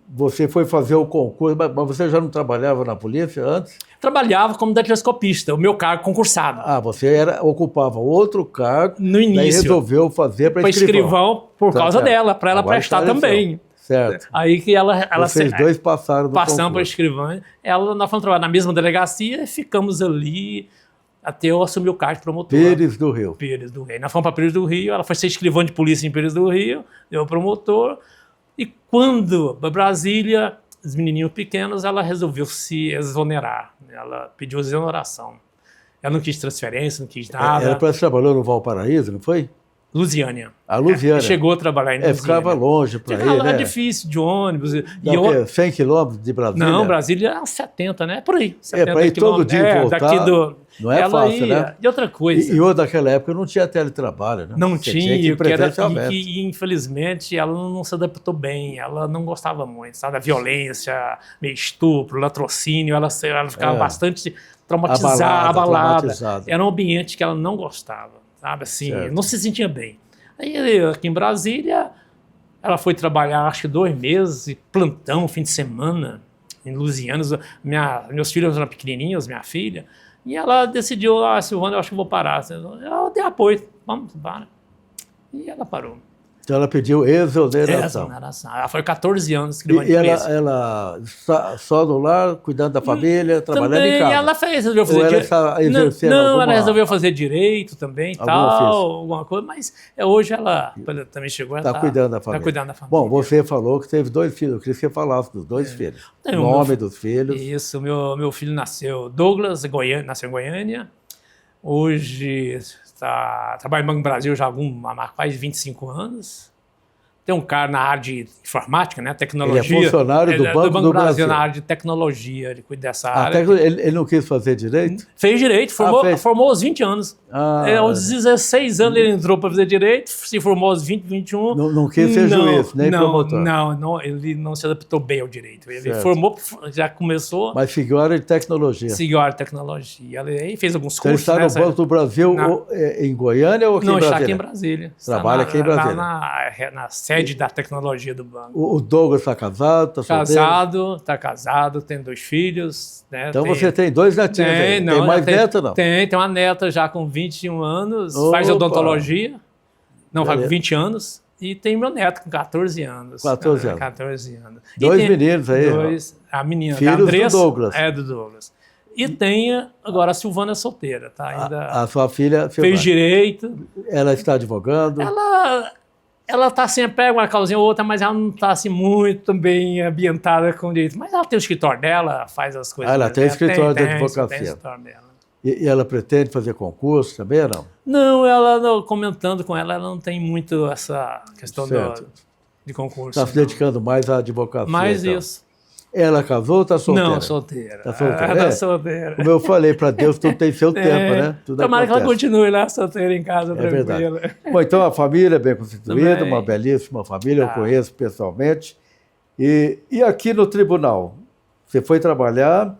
Você foi fazer o concurso, mas você já não trabalhava na polícia antes? Trabalhava como datiloscopista, o meu cargo concursado. Você ocupava outro cargo no início. E resolveu fazer para escrivão por causa dela, para ela prestar também. Certo. Aí que ela vocês dois passaram do Passamos para escrivã. Nós fomos trabalhar na mesma delegacia e ficamos ali até eu assumir o cargo de promotor. Pires do Rio. Pires do Rio. Nós fomos para Pires do Rio, ela foi ser escrivã de polícia em Pires do Rio, eu promotor. E quando, para Brasília, os menininhos pequenos, ela resolveu se exonerar. Ela pediu exoneração. Ela não quis transferência, não quis nada. Ela parece que trabalhou no Valparaíso, não foi? Lusiânia. A Lusiânia. Chegou a trabalhar em Lusiânia. Ficava longe para ir, né? É difícil, de ônibus. 100 quilômetros de Brasília? Não, Brasília é 70, né? Por aí. Para ir todo dia e voltar, não é fácil, né? E outra coisa... E outra, naquela época não tinha teletrabalho, né? Não tinha, e infelizmente ela não se adaptou bem, ela não gostava muito, sabe? Da violência, meio estupro, latrocínio, ela ficava bastante traumatizada, abalada. Era um ambiente que ela não gostava. Sabe, assim, não se sentia bem. Aí, aqui em Brasília, ela foi trabalhar, acho que 2 meses, e plantão, fim de semana, em Lusiana. Meus filhos eram pequenininhos, minha filha, e ela decidiu, Silvana, eu acho que vou parar. Eu dei apoio, vamos, para. E ela parou. Então ela pediu exoneração. Exoneração. Ela foi 14 anos escrivã de E polícia. ela só no lar, cuidando da família, trabalhando também em casa? Ela resolveu fazer Ou ela direito. está exercendo Não, alguma... ela resolveu fazer direito também, alguma coisa, mas hoje ela também chegou a Está cuidando da família. Tá cuidando da família. Bom, você falou que teve 2 filhos, eu queria que você falasse dos 2 filhos. O nome dos filhos. Isso, meu filho nasceu, Douglas, nasceu em Goiânia. Hoje trabalha no Banco do Brasil já há quase 25 anos. Tem um cara na área de informática, né, tecnologia. Ele é funcionário do Banco do Brasil. Na área de tecnologia, ele cuida dessa área. Ele não quis fazer direito? Fez direito, formou aos 20 anos. Aos 16 anos ele entrou para fazer direito, se formou aos 20, 21. Não quis ser juiz, nem promotor. Não, ele não se adaptou bem ao direito. Ele formou, já começou. Mas seguiu a área de tecnologia. Seguiu a área de tecnologia. Ele fez alguns Então cursos. ele está no Banco do Brasil em Goiânia ou aqui em Brasília? Não, está aqui em Brasília. Trabalha aqui em Brasília. Na sede da tecnologia do banco. O Douglas está casado, está solteiro? Está casado, tem 2 filhos. Né? Então você tem 2 netinhos aí. Tem mais neta, não? Tem uma neta já com 21 anos, faz odontologia. Não, faz 20 anos. E tem meu neto com 14 anos. 14 anos. 14 anos. 2 meninos aí. A menina, filhos a Andressa, do Douglas. É, do Douglas. E tem, agora a Silvana solteira, tá? Ainda a sua filha... fez direito. Ela está advogando? Ela está assim, pega uma causinha ou outra, mas ela não está assim, muito bem ambientada com direito. Mas ela tem o escritório dela, faz as coisas. Ela tem escritório de advocacia. Tem escritório dela. E ela pretende fazer concurso também ou não? Não, comentando com ela não tem muito essa questão de concurso. Está se dedicando mais à advocacia. Mais então. isso. Ela casou ou está solteira? Não, solteira. Está solteira? Está solteira. Como eu falei, para Deus tudo tem seu tempo, né? Tudo Tomara acontece. que ela continue lá solteira em casa, tranquila. Verdade. Bom, então a família é bem constituída, Também. uma belíssima família, eu conheço pessoalmente. E aqui no tribunal, você foi trabalhar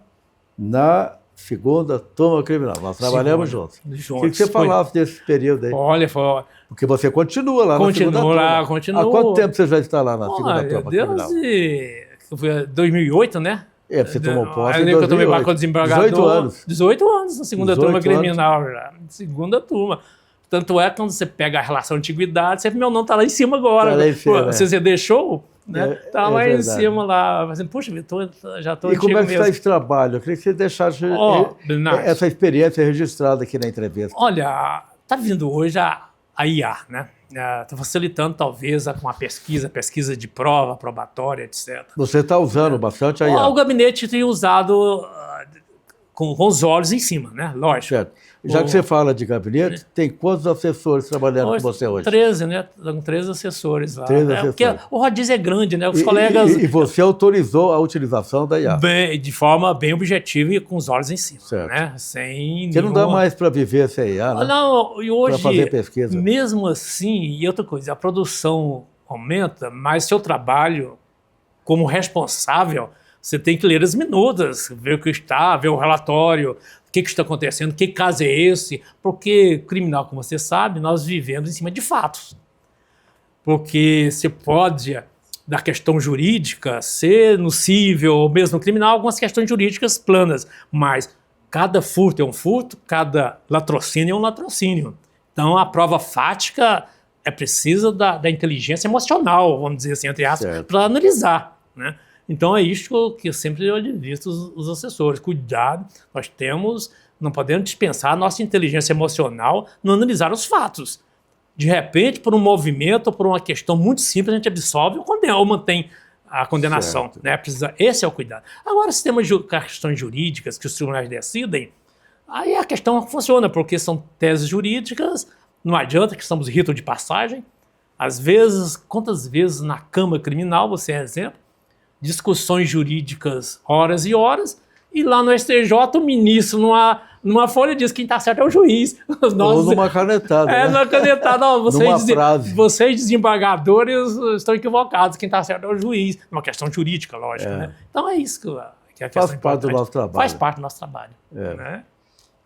na 2ª Turma Criminal. Nós trabalhamos juntos. Queria que você falasse desse período aí. Olha, foi... Porque você continua lá na 2ª Turma. Continua. Há quanto tempo você já está lá na 2ª Turma Criminal? Foi 2008, né? Você tomou posse em 2008. Eu tomei banco desembargador. 18 anos. 18 anos na 2ª Turma Criminal já. 2ª Turma. Tanto é que quando você pega a relação de antiguidade, sempre meu nome está lá em cima agora. Tá lá em cima, Você deixou, né? Tá lá em cima lá. Assim, puxa, já estou E como é que está esse trabalho? Eu queria que você deixasse essa experiência registrada aqui na entrevista. Olha, está vindo hoje a IA, né? Está facilitando, talvez, com a pesquisa de prova, probatória, etc. Você está usando bastante a IA? O gabinete tem usado com os olhos em cima, né? Lógico. Certo. Já que você fala de gabinete, tem quantos assessores trabalhando com você hoje? 13, né? São 13 assessores lá. 13 assessores. Porque o rodízio é grande, né? Os colegas... E você autorizou a utilização da IA? De forma bem objetiva e com os olhos em cima, certo. né? Sem Porque não dá mais para viver sem IA, né? Não, e hoje, para fazer pesquisa. Mesmo assim, e outra coisa, a produção aumenta, mas seu trabalho como responsável, você tem que ler as minutas, ver o que está, ver o relatório, o que está acontecendo, que caso é esse, porque criminal, como você sabe, nós vivemos em cima de fatos. Porque você pode, da questão jurídica, ser no cível ou mesmo no criminal, algumas questões jurídicas planas, mas cada furto é um furto, cada latrocínio é um latrocínio. Então, a prova fática é precisa da inteligência emocional, vamos dizer assim, entre aspas, para analisar, né? Então, é isso que eu sempre visto os assessores. Cuidado, não podemos dispensar a nossa inteligência emocional no analisar os fatos. De repente, por um movimento, por uma questão muito simples, a gente absolve ou mantém a condenação. Né? Esse é o cuidado. Agora, se temos questões jurídicas que os tribunais decidem, aí a questão funciona, porque são teses jurídicas, não adianta que estamos rito de passagem. Às vezes, quantas vezes na Câmara Criminal, você é exemplo, discussões jurídicas horas e horas, e lá no STJ o ministro, numa folha, diz que quem está certo é o juiz. Ou numa canetada. Numa canetada. Frase. Vocês, desembargadores, estão equivocados, quem está certo é o juiz. Uma questão jurídica, lógico. Né? Então é isso que é a questão. Faz parte do nosso trabalho. Faz parte do nosso trabalho. Né?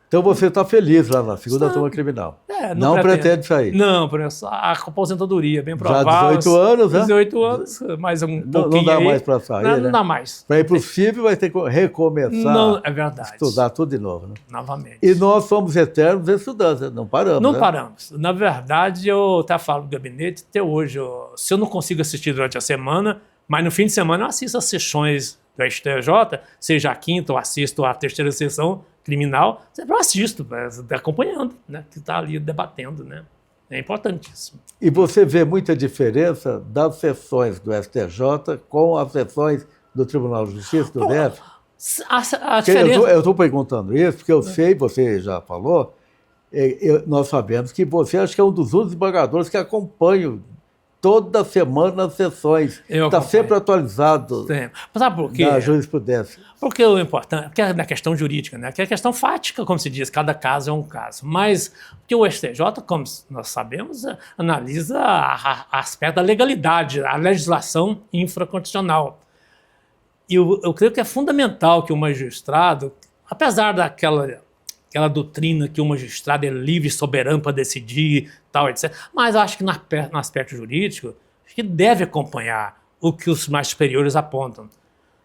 Então você está feliz lá na segunda turma criminal. Não pretende sair. Não, professor. A aposentadoria, bem provável. Já 18 anos, né? 18 anos, mais um pouquinho. Não dá mais para sair, não, né? Não dá mais. Para ir para o CIV vai ter que recomeçar. Não, é verdade. Estudar tudo de novo, né? Novamente. E nós somos eternos estudantes, né? Não paramos. Não né? paramos. Na verdade, eu até falo do gabinete, até hoje, se eu não consigo assistir durante a semana, mas no fim de semana eu assisto as sessões do STJ, seja a quinta, ou assisto a terceira sessão criminal, sempre eu assisto, acompanhando, né? Que está ali debatendo, né? É importantíssimo. E você vê muita diferença das sessões do STJ com as sessões do Tribunal de Justiça, do DF? A diferença... Eu estou perguntando isso porque eu sei, você já falou, nós sabemos que você acho que é um dos únicos desembargadores que acompanham toda semana as sessões. Está sempre atualizado. Sabe por quê? Na jurisprudência. Porque o importante, porque é na questão jurídica, né? Que é a questão fática, como se diz, cada caso é um caso. Mas porque o STJ, como nós sabemos, analisa a aspecto da legalidade, a legislação infraconstitucional. E eu creio que é fundamental que o magistrado, apesar daquela doutrina que o magistrado é livre e soberano para decidir, tal, etc. Mas eu acho que no aspecto jurídico, acho que deve acompanhar o que os mais superiores apontam.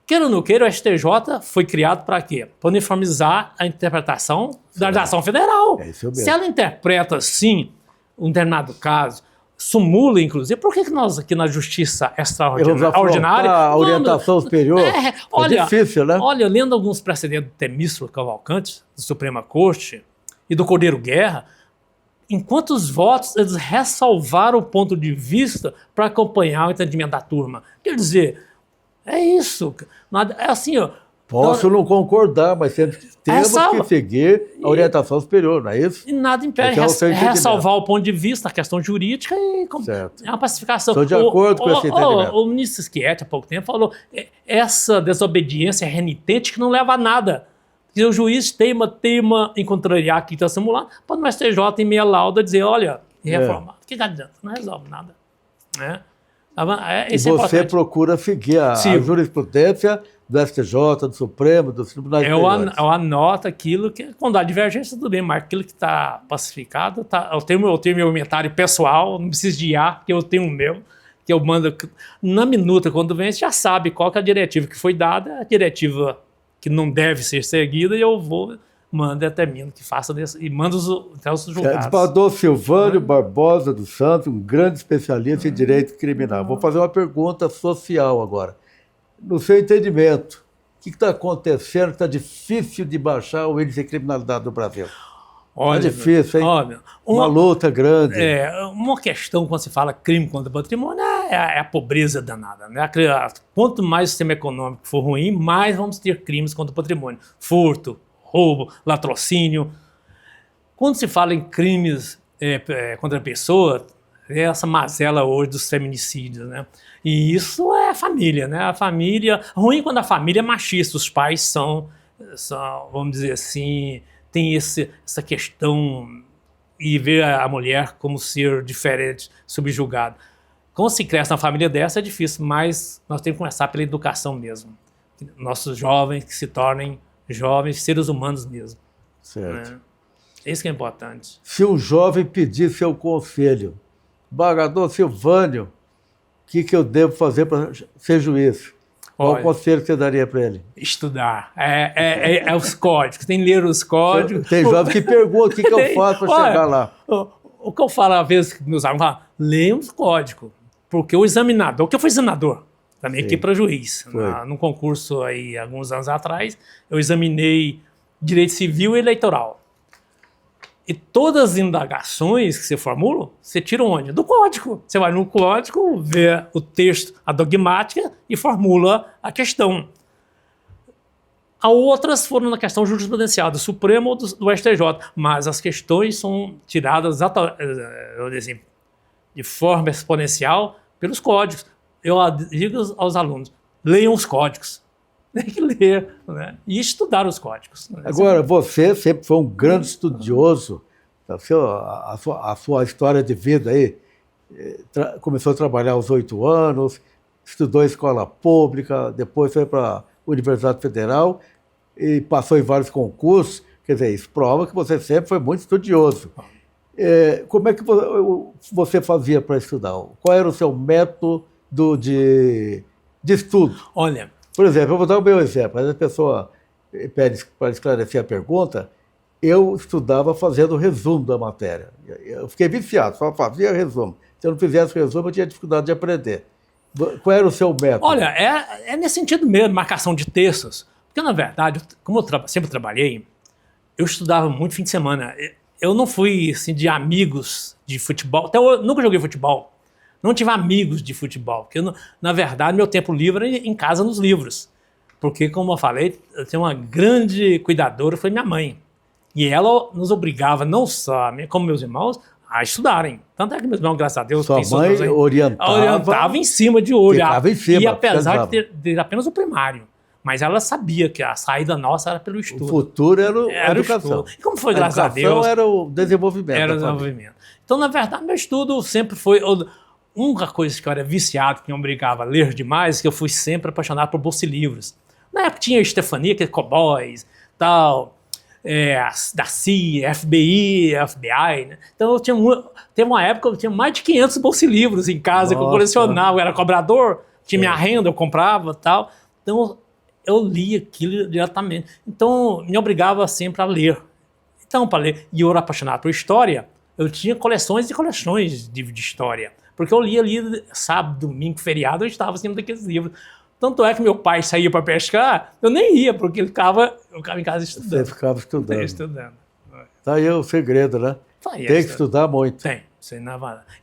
Queira ou não queira, o STJ foi criado para quê? Para uniformizar a interpretação da legislação federal. É isso mesmo. Se ela interpreta, sim, um determinado caso, sumula, inclusive, por que nós aqui na Justiça Extraordinária... A orientação superior é difícil, né? Olha, lendo alguns precedentes do Temístoclo Cavalcante, da Suprema Corte, e do Cordeiro Guerra, em quantos votos eles ressalvaram o ponto de vista para acompanhar o entendimento da turma. Quer dizer, é isso. É assim, ó. Posso não concordar, mas temos que seguir a orientação superior, não é isso? E nada impede ressalvar o ponto de vista, a questão jurídica e é uma pacificação. Estou de acordo com esse entendimento. O ministro Schietti, há pouco tempo, falou essa desobediência renitente que não leva a nada. Se o juiz teima em contrariar a quinta simular, pode no STJ em meia lauda dizer, olha, reformar. O que adianta? Não resolve nada. Né? E você procura seguir a jurisprudência do STJ, do Supremo, dos tribunais superiores. Eu anoto aquilo que, quando há divergência, tudo bem, mas aquilo que está pacificado, eu tenho meu inventário pessoal, não preciso de IA, porque eu tenho o meu, que eu mando na minuta, quando vem, você já sabe qual que é a diretiva que foi dada, a diretiva que não deve ser seguida, e eu mando e determino que faça desse, e mando até os julgados. Desembargador Silvânio Barbosa dos Santos, um grande especialista em direito criminal. Vou fazer uma pergunta social agora. No seu entendimento, o que está acontecendo que está difícil de baixar o índice de criminalidade do Brasil? Olha, é difícil, hein? Olha, uma luta grande. Uma questão, quando se fala crime contra o patrimônio, é a pobreza danada. Né? Quanto mais o sistema econômico for ruim, mais vamos ter crimes contra o patrimônio. Furto, roubo, latrocínio. Quando se fala em crimes contra a pessoa, é essa mazela hoje dos feminicídios, né? E isso é a família, né? A família... Ruim quando a família é machista. Os pais são vamos dizer assim, tem essa questão e ver a mulher como ser diferente, subjugado. Quando se cresce na família dessa é difícil, mas nós temos que começar pela educação mesmo. Nossos jovens que se tornem jovens seres humanos mesmo. Certo. Né? Isso que é importante. Se um jovem pedir seu conselho, desembargador Silvânio, o que eu devo fazer para ser juiz? Qual conselho que você daria para ele? Estudar. É os códigos. Tem que ler os códigos. Tem jovem que pergunta o que eu faço para chegar lá. O que eu falo às vezes, meus alunos falam, leia os códigos. Porque o examinador, que eu fui examinador, também aqui para juiz. Num concurso aí, alguns anos atrás, eu examinei direito civil e eleitoral. E todas as indagações que você formula, você tira onde? Do código. Você vai no código, vê o texto, a dogmática e formula a questão. As outras foram na questão jurisprudencial do Supremo ou do STJ, mas as questões são tiradas de forma exponencial pelos códigos. Eu digo aos alunos, leiam os códigos. Tem que ler, né? E estudar os códigos. Agora, você sempre foi um grande estudioso, a sua história de vida aí, começou a trabalhar aos 8 anos, estudou em escola pública, depois foi para a Universidade Federal e passou em vários concursos, Quer dizer, isso prova que você sempre foi muito estudioso. Como é que você fazia para estudar? Qual era o seu método de estudo? Olha... Por exemplo, eu vou dar o meu exemplo. Às vezes a pessoa pede para esclarecer a pergunta, eu estudava fazendo resumo da matéria. Eu fiquei viciado, só fazia resumo. Se eu não fizesse resumo, eu tinha dificuldade de aprender. Qual era o seu método? Olha, é nesse sentido mesmo, marcação de textos. Porque, na verdade, como eu sempre trabalhei, eu estudava muito fim de semana. Eu não fui assim, de amigos de futebol. Até eu nunca joguei futebol. Não tive amigos de futebol. Porque, na verdade, meu tempo livre era em casa nos livros. Porque, como eu falei, eu tenho uma grande cuidadora, foi minha mãe. E ela nos obrigava, não só como meus irmãos, a estudarem. Tanto é que meus irmãos, graças a Deus... Sua mãe orientava em cima de olho. Ficava em cima. E apesar de ter apenas o primário. Mas ela sabia que a saída nossa era pelo estudo. O futuro era a educação. Estudo. E como foi, graças a Deus... A educação era o desenvolvimento. Era o desenvolvimento. Então, na verdade, meu estudo sempre foi... Uma coisa que eu era viciado, que me obrigava a ler demais, que eu fui sempre apaixonado por bolsa-livros. Na época tinha a Stefania, que é Cowboys, tal, da CIA, FBI, FBI, né? Então teve uma época que eu tinha mais de 500 bolsa-livros em casa. Nossa. Que eu colecionava, eu era cobrador, tinha minha renda, eu comprava tal. Então eu lia aquilo diretamente. Então me obrigava sempre a ler. Então, para ler, e eu era apaixonado por história, eu tinha coleções e coleções de história. Porque eu lia ali sábado, domingo, feriado, eu estava sempre daqueles livros. Tanto é que meu pai saía para pescar, eu nem ia, porque eu ficava em casa estudando. Você ficava estudando. Estudando. Tá aí o segredo, né? Tem que estudar muito. Tem.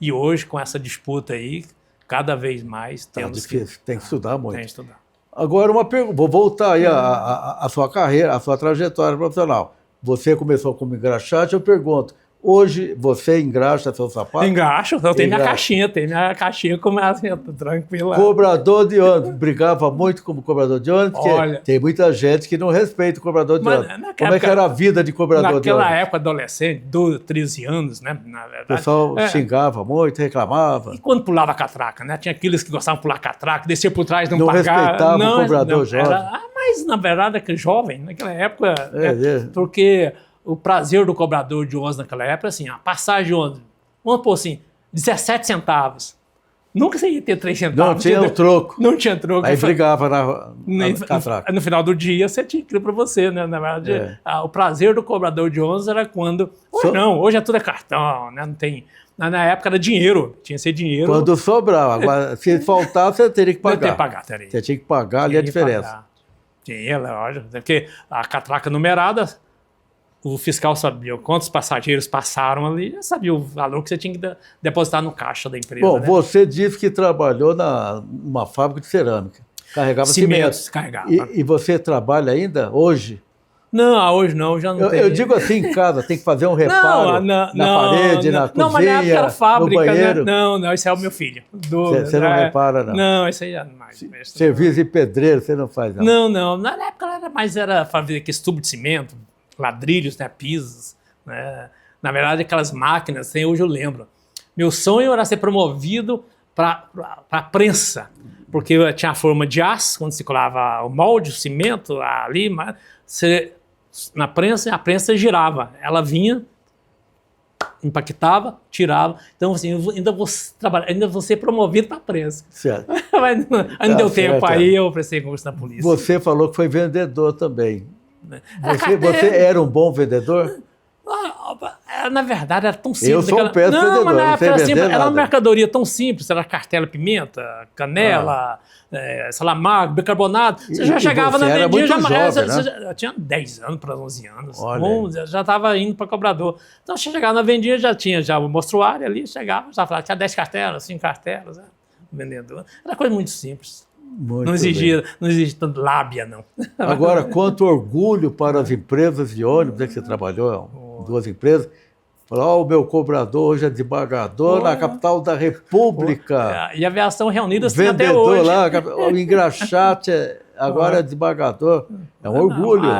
E hoje, com essa disputa aí, cada vez mais temos que... Tem que estudar muito. Tem que estudar. Agora, uma pergunta. Vou voltar aí a sua carreira, a sua trajetória profissional. Você começou como engraxate, eu pergunto, hoje você engraxa seu sapato? Engraxo, eu tenho minha caixinha como assim, tranquila. Cobrador de ônibus, brigava muito como cobrador de ônibus, porque olha, tem muita gente que não respeita o cobrador de ônibus. Como é que era a vida de cobrador de ônibus? Naquela época, adolescente, 12, 13 anos, né? Na verdade, o pessoal xingava muito, reclamava. E quando pulava a catraca, né? Tinha aqueles que gostavam de pular catraca, descer por trás, não pagava. Não respeitava o cobrador jovem. Mas, na verdade, é que jovem, naquela época, porque... O prazer do cobrador de ônibus naquela época, assim, a passagem de ônibus, vamos pôr assim, 17 centavos. Nunca você ia ter 3 centavos. Não tinha o troco. Não tinha troco. Aí brigava na catraca. No final do dia, você tinha aquilo para você, né? Na verdade, o prazer do cobrador de ônibus era quando... Hoje não, hoje tudo é cartão, né? Não tem... Na época era dinheiro, tinha que ser dinheiro. Quando sobrava. Agora, se faltar, você teria que pagar. Você tinha que pagar ali a diferença. Tinha, lógico. Porque a catraca numerada... O fiscal sabia quantos passageiros passaram ali, já sabia o valor que você tinha que depositar no caixa da empresa. Bom, né? Você disse que trabalhou numa fábrica de cerâmica. Carregava cimentos. Carregava. E você trabalha ainda hoje? Não, hoje não, já não tem. Eu digo assim, em casa, tem que fazer um reparo na parede, na cozinha, mas na época era fábrica, no banheiro. Né? Não, esse é o meu filho. Você não repara, não? Não, isso aí já não mais. Serviço de pedreiro, você não faz, não? Não. Na época era fazer aquele tubo de cimento, ladrilhos, né, pisos, né? Na verdade, aquelas máquinas, assim, hoje eu lembro. Meu sonho era ser promovido para a prensa, porque eu tinha a forma de aço, quando se colava o molde, o cimento ali, mas a prensa girava, ela vinha, impactava, tirava. Então, assim, ainda vou ser promovido para a prensa. Certo. Mas não deu tempo aí, eu prestei concurso na polícia. Você falou que foi vendedor também. Você era um bom vendedor? Na verdade, era tão simples. Eu sou um péssimo vendedor, mas na época era uma mercadoria tão simples, era cartela, pimenta, canela, salamago, bicarbonato. Você já chegava na vendinha, já tinha 10 anos para 11 anos, 11, já estava indo para cobrador. Então, você chegava na vendinha, já tinha o mostruário ali, chegava, já falava, tinha 10 cartelas, 5 cartelas, né? Vendedor. Era coisa muito simples. Não exigia tanto lábia, não. Agora, quanto orgulho para as empresas de ônibus, que você trabalhou em 2 empresas, falou, o meu cobrador hoje é desembargador na capital da República. E a aviação reunida tem até hoje. Lá, o engraxate agora é desembargador. É um orgulho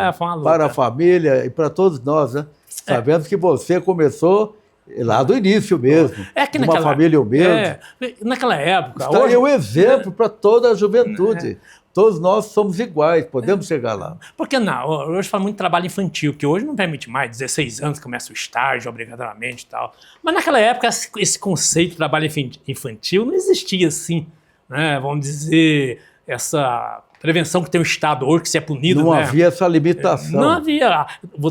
para a família e para todos nós, né? Sabendo que você começou Lá do início mesmo, de uma família humilde. Naquela época... Está aí um exemplo para toda a juventude. Todos nós somos iguais, podemos chegar lá. Por que não? Hoje fala muito de trabalho infantil, que hoje não permite mais, 16 anos começa o estágio obrigatoriamente e tal. Mas naquela época esse conceito de trabalho infantil não existia assim, né? Vamos dizer, essa prevenção que tem o Estado hoje, que você é punido. Não havia essa limitação. Não havia.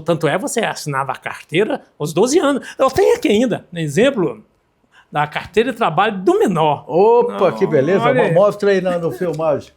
Tanto você assinava a carteira aos 12 anos. Eu tenho aqui ainda, exemplo da carteira de trabalho do menor. Opa, que beleza. Mostra aí no filmagem.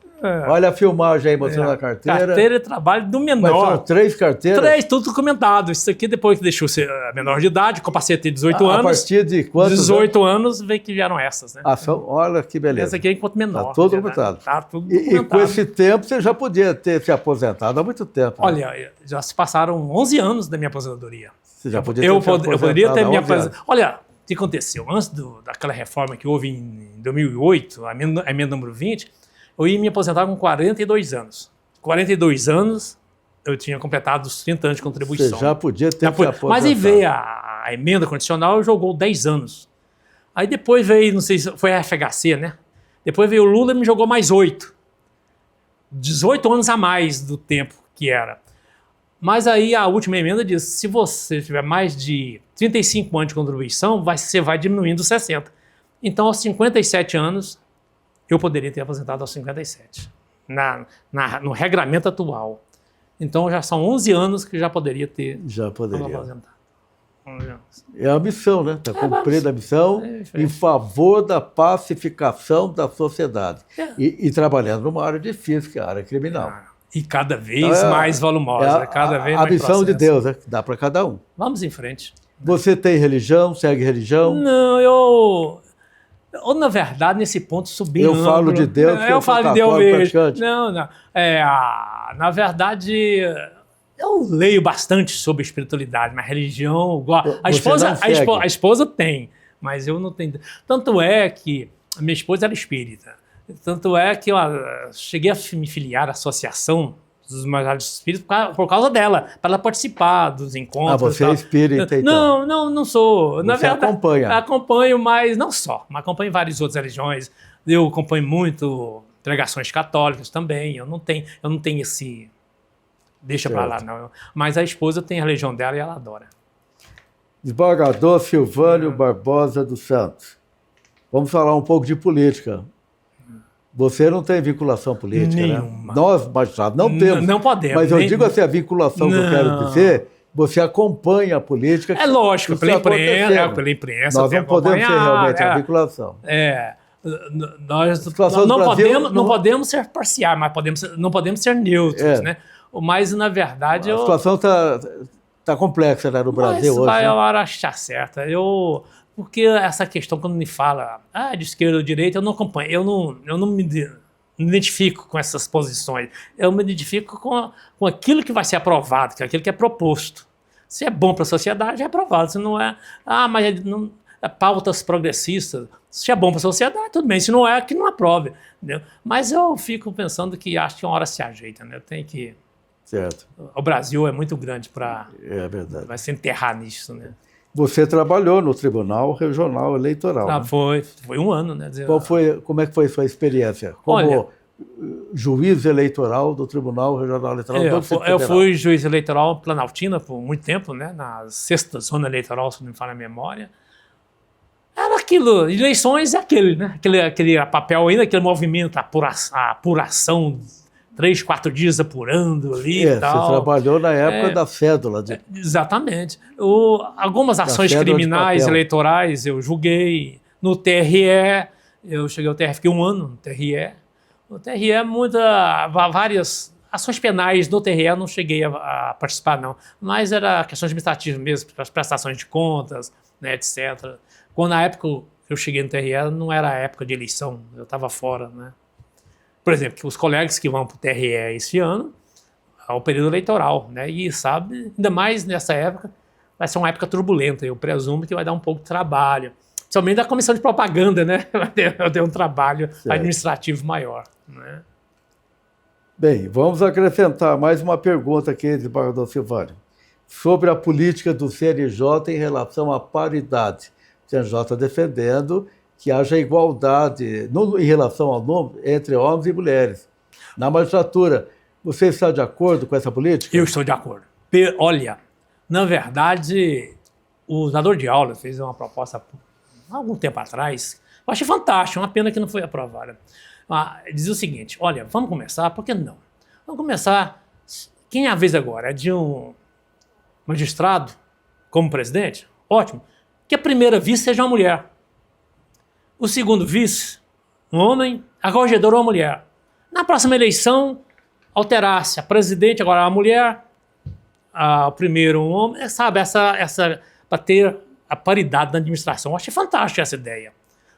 Olha a filmagem aí, mostrando a carteira. Carteira de trabalho do menor. Mas são 3 carteiras? 3, tudo documentado. Isso aqui depois que deixou ser menor de idade, que eu passei a ter 18 anos. A partir de quantos 18 anos, veio que vieram essas, né? Olha que beleza. Essa aqui é enquanto menor. Está tudo documentado. Tá tudo documentado. E com esse tempo, você já podia ter se aposentado há muito tempo. Olha, né? Já se passaram 11 anos da minha aposentadoria. Você já podia ter se aposentado. Eu poderia ter me aposentado. Olha, o que aconteceu? Antes daquela reforma que houve em 2008, a emenda número 20, eu ia me aposentar com 42 anos. 42 anos, eu tinha completado os 30 anos de contribuição. Você já podia ter se aposentado. Mas aí veio a emenda condicional e jogou 10 anos. Aí depois veio, não sei se foi a FHC, né? Depois veio o Lula e me jogou mais 8. 18 anos a mais do tempo que era. Mas aí a última emenda diz, se você tiver mais de 35 anos de contribuição, você vai diminuindo 60. Então, aos 57 anos, eu poderia ter aposentado aos 57, no regramento atual. Então, já são 11 anos que já poderia ter aposentado. É a missão, né? Está cumprindo a missão em favor da pacificação da sociedade. E trabalhando numa área difícil, que é a área criminal. E cada vez mais volumosa, cada vez mais a missão processo. De Deus, né? Que dá para cada um. Vamos em frente. Você tem religião, segue religião? Não, eu na verdade, nesse ponto, subi Eu falo de Deus, eu falo de Deus mesmo. Não. Na verdade, eu leio bastante sobre espiritualidade, mas religião... A esposa tem, mas eu não tenho. Tanto é que a minha esposa era espírita. Tanto é que eu cheguei a me filiar à associação dos majores espíritos por causa dela, para ela participar dos encontros. Você é espírita, então? Não sou. Você na verdade, acompanha? Acompanho, mas não só. Mas acompanho várias outras religiões. Eu acompanho muito pregações católicas também. Eu não tenho esse... Deixa para lá, não. Mas a esposa tem a religião dela e ela adora. Desembargador Silvânio Barbosa dos Santos. Vamos falar um pouco de política. Você não tem vinculação política, nenhuma. Né? Nós, magistrados, não temos. Não podemos. Mas eu digo assim, a vinculação que eu quero dizer, você acompanha a política. É lógico, pela imprensa. Nós não podemos ser realmente a vinculação. Nós não podemos ser parciais, mas não podemos ser neutros, né? Mas, na verdade... A situação está complexa, né, no Brasil hoje. Vai a hora achar certa. Porque essa questão, quando me fala de esquerda ou direita, eu não acompanho. Eu não me identifico com essas posições. Eu me identifico com aquilo que vai ser aprovado, que é aquilo que é proposto. Se é bom para a sociedade, é aprovado. Se não é... mas pautas progressistas. Se é bom para a sociedade, tudo bem. Se não é, que não aprove. Entendeu? Mas eu fico pensando que acho que uma hora se ajeita. Né? Tem que... Certo. O Brasil é muito grande para... É verdade. Vai se enterrar nisso, né? Você trabalhou no Tribunal Regional Eleitoral. Né? Foi 1 ano, né? Como é que foi sua experiência como juiz eleitoral do Tribunal Regional Eleitoral do Distrito Federal? Eu fui juiz eleitoral Planaltina por muito tempo, né? Na 6ª zona eleitoral, se não me falha a memória. Era aquilo, eleições é aquele, né? Aquele papel ainda, aquele movimento, a apuração, 3, 4 dias apurando ali e tal. Você trabalhou na época da cédula. Exatamente. Algumas ações criminais eleitorais eu julguei. No TRE, eu cheguei ao TRE, fiquei 1 ano no TRE. No TRE, várias ações penais no TRE eu não cheguei a participar, não. Mas era questões administrativas mesmo, as prestações de contas, né, etc. Quando na época eu cheguei no TRE, não era a época de eleição, eu estava fora, né? Por exemplo, que os colegas que vão para o TRE esse ano, é o período eleitoral, né? E sabe, ainda mais nessa época, vai ser uma época turbulenta. Eu presumo que vai dar um pouco de trabalho. Principalmente da comissão de propaganda, né? Vai ter um trabalho administrativo maior, né? Bem, vamos acrescentar mais uma pergunta aqui, desembargador Silvânio. sobre a política do CNJ em relação à paridade. O CNJ defendendo que haja igualdade em relação ao número entre homens e mulheres. Na magistratura, você está de acordo com essa política? Eu estou de acordo. Olha, na verdade, o dador de aula fez uma proposta há algum tempo atrás. Eu achei fantástico, uma pena que não foi aprovada. Dizia o seguinte, olha, vamos começar, por que não? Vamos começar, quem é a vez agora? É de um magistrado como presidente? Ótimo. Que a primeira vice seja uma mulher. O segundo vice, um homem, a corregedora uma mulher. Na próxima eleição, alterasse a presidente, agora a mulher, o primeiro um homem, sabe, para ter a paridade na administração. Eu achei fantástica essa ideia,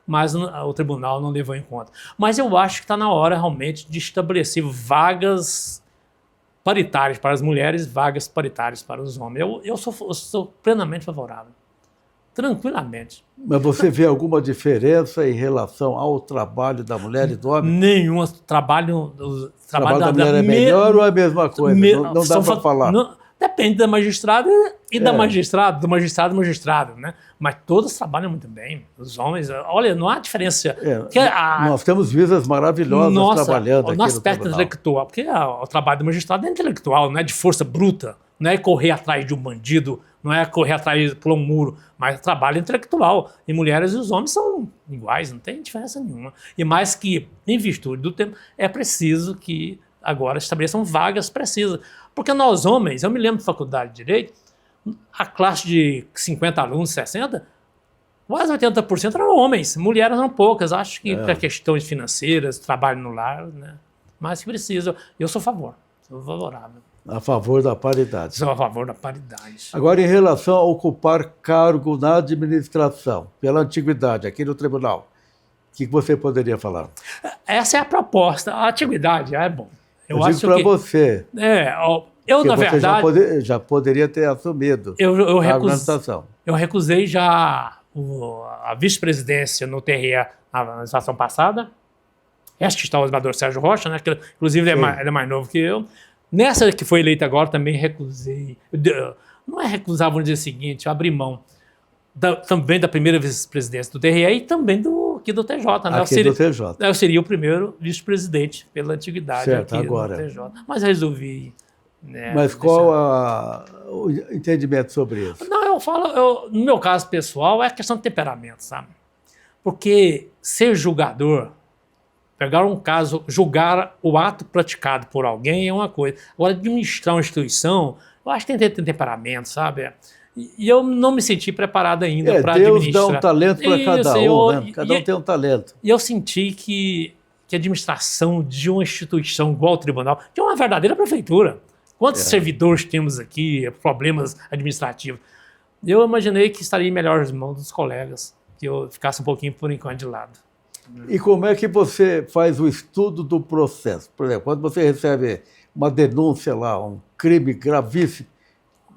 mas o tribunal não levou em conta. Mas eu acho que está na hora realmente de estabelecer vagas paritárias para as mulheres, vagas paritárias para os homens. Eu sou plenamente favorável. Tranquilamente. Mas você vê alguma diferença em relação ao trabalho da mulher e do homem? Nenhuma. O trabalho da mulher é melhor ou é a mesma coisa? Não dá para falar. Depende da magistrada e da magistrada, do magistrado, né? Mas todos trabalham muito bem. Os homens, olha, não há diferença. Nós temos visas maravilhosas trabalhando aqui no aspecto intelectual, porque o trabalho do magistrado é intelectual, não é de força bruta, não é correr atrás de um bandido, não é correr atrás por um muro, mas trabalho intelectual. E mulheres e os homens são iguais, não tem diferença nenhuma. E mais que, em virtude do tempo, é preciso que agora estabeleçam vagas precisas. Porque nós homens, eu me lembro de faculdade de Direito, a classe de 50 alunos, 60, quase 80% eram homens, mulheres eram poucas. Acho que para questões financeiras, trabalho no lar, né? Mas que precisa. Eu sou favorável. A favor da paridade. Sou a favor da paridade. Agora, em relação a ocupar cargo na administração, pela antiguidade, aqui no tribunal, o que você poderia falar? Essa é a proposta. A antiguidade é bom. Eu digo para você. Eu na verdade... já poderia ter assumido a administração. Eu recusei já a vice-presidência no TRE na administração passada. Essa que está o senador Sérgio Rocha, né? Que, inclusive ele é mais novo que eu. Nessa que foi eleita agora também recusei. Não é recusar, vamos dizer o seguinte, eu abri mão também da primeira vice-presidência do TRE e também aqui do TJ. Né? Eu seria o primeiro vice-presidente pela antiguidade certo, aqui agora. do TJ. Mas resolvi... Né, mas qual o entendimento sobre isso? Não, eu falo, no meu caso pessoal, é questão de temperamento, sabe? Porque ser julgador, pegar um caso, julgar o ato praticado por alguém é uma coisa. Agora, administrar uma instituição, eu acho que tem que ter temperamento, sabe? E eu não me senti preparado ainda para administrar. Deus dá um talento para cada um, né? Cada um tem um talento. E eu senti que a administração de uma instituição igual ao tribunal, que é uma verdadeira prefeitura, quantos servidores temos aqui, problemas administrativos, eu imaginei que estaria em melhores mãos dos colegas, que eu ficasse um pouquinho, por enquanto, de lado. E como é que você faz o estudo do processo? Por exemplo, quando você recebe uma denúncia lá, um crime gravíssimo,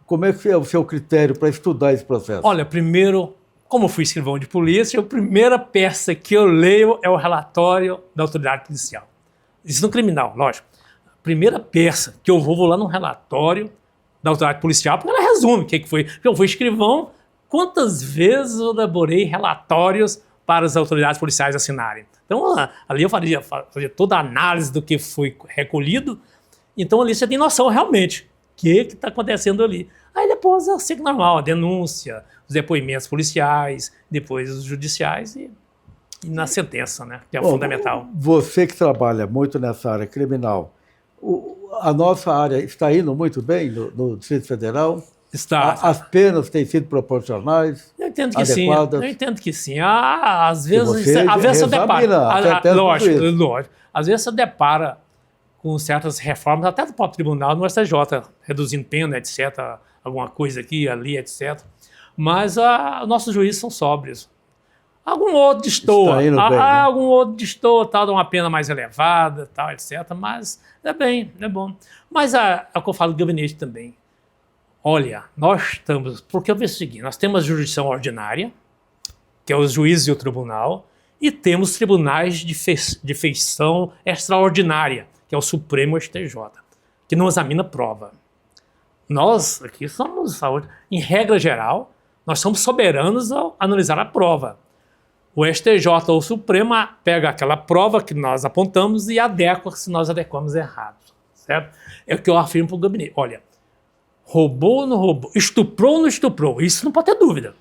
como é que é o seu critério para estudar esse processo? Olha, primeiro, como fui escrivão de polícia, a primeira peça que eu leio é o relatório da autoridade policial. Isso no criminal, lógico. A primeira peça que eu vou lá no relatório da autoridade policial, porque ela resume o que foi. Porque eu fui escrivão, quantas vezes eu elaborei relatórios para as autoridades policiais assinarem. Então, ali eu fazia toda a análise do que foi recolhido, então ali você tem noção realmente o que está acontecendo ali. Aí depois eu sigo normal, a denúncia, os depoimentos policiais, depois os judiciais e na sentença, né, que é o fundamental. Você que trabalha muito nessa área criminal, a nossa área está indo muito bem no Distrito Federal? Está. As penas têm sido proporcionais? Eu entendo que adequadas? sim. Eu entendo que sim. Às vezes você depara. Lógico. Às vezes você depara com certas reformas, até do próprio tribunal, no STJ, reduzindo pena, etc., alguma coisa aqui, ali, etc. Mas nossos juízes são sóbrios. Algum outro destoa, algum outro destoa, tal, dá uma pena mais elevada, tal, etc. Mas é bom. Mas é o que eu falo do gabinete também. Olha, nós estamos... Porque eu vejo o seguinte, nós temos a jurisdição ordinária, que é os juízes e o tribunal, e temos tribunais de feição extraordinária, que é o Supremo STJ, que não examina prova. nós aqui somos, em regra geral, nós somos soberanos ao analisar a prova. O STJ ou o Supremo pega aquela prova que nós apontamos e adequa se nós adequamos errado, certo? É o que eu afirmo para o gabinete. Olha, roubou ou não roubou? Estuprou ou não estuprou? Isso não pode ter dúvida.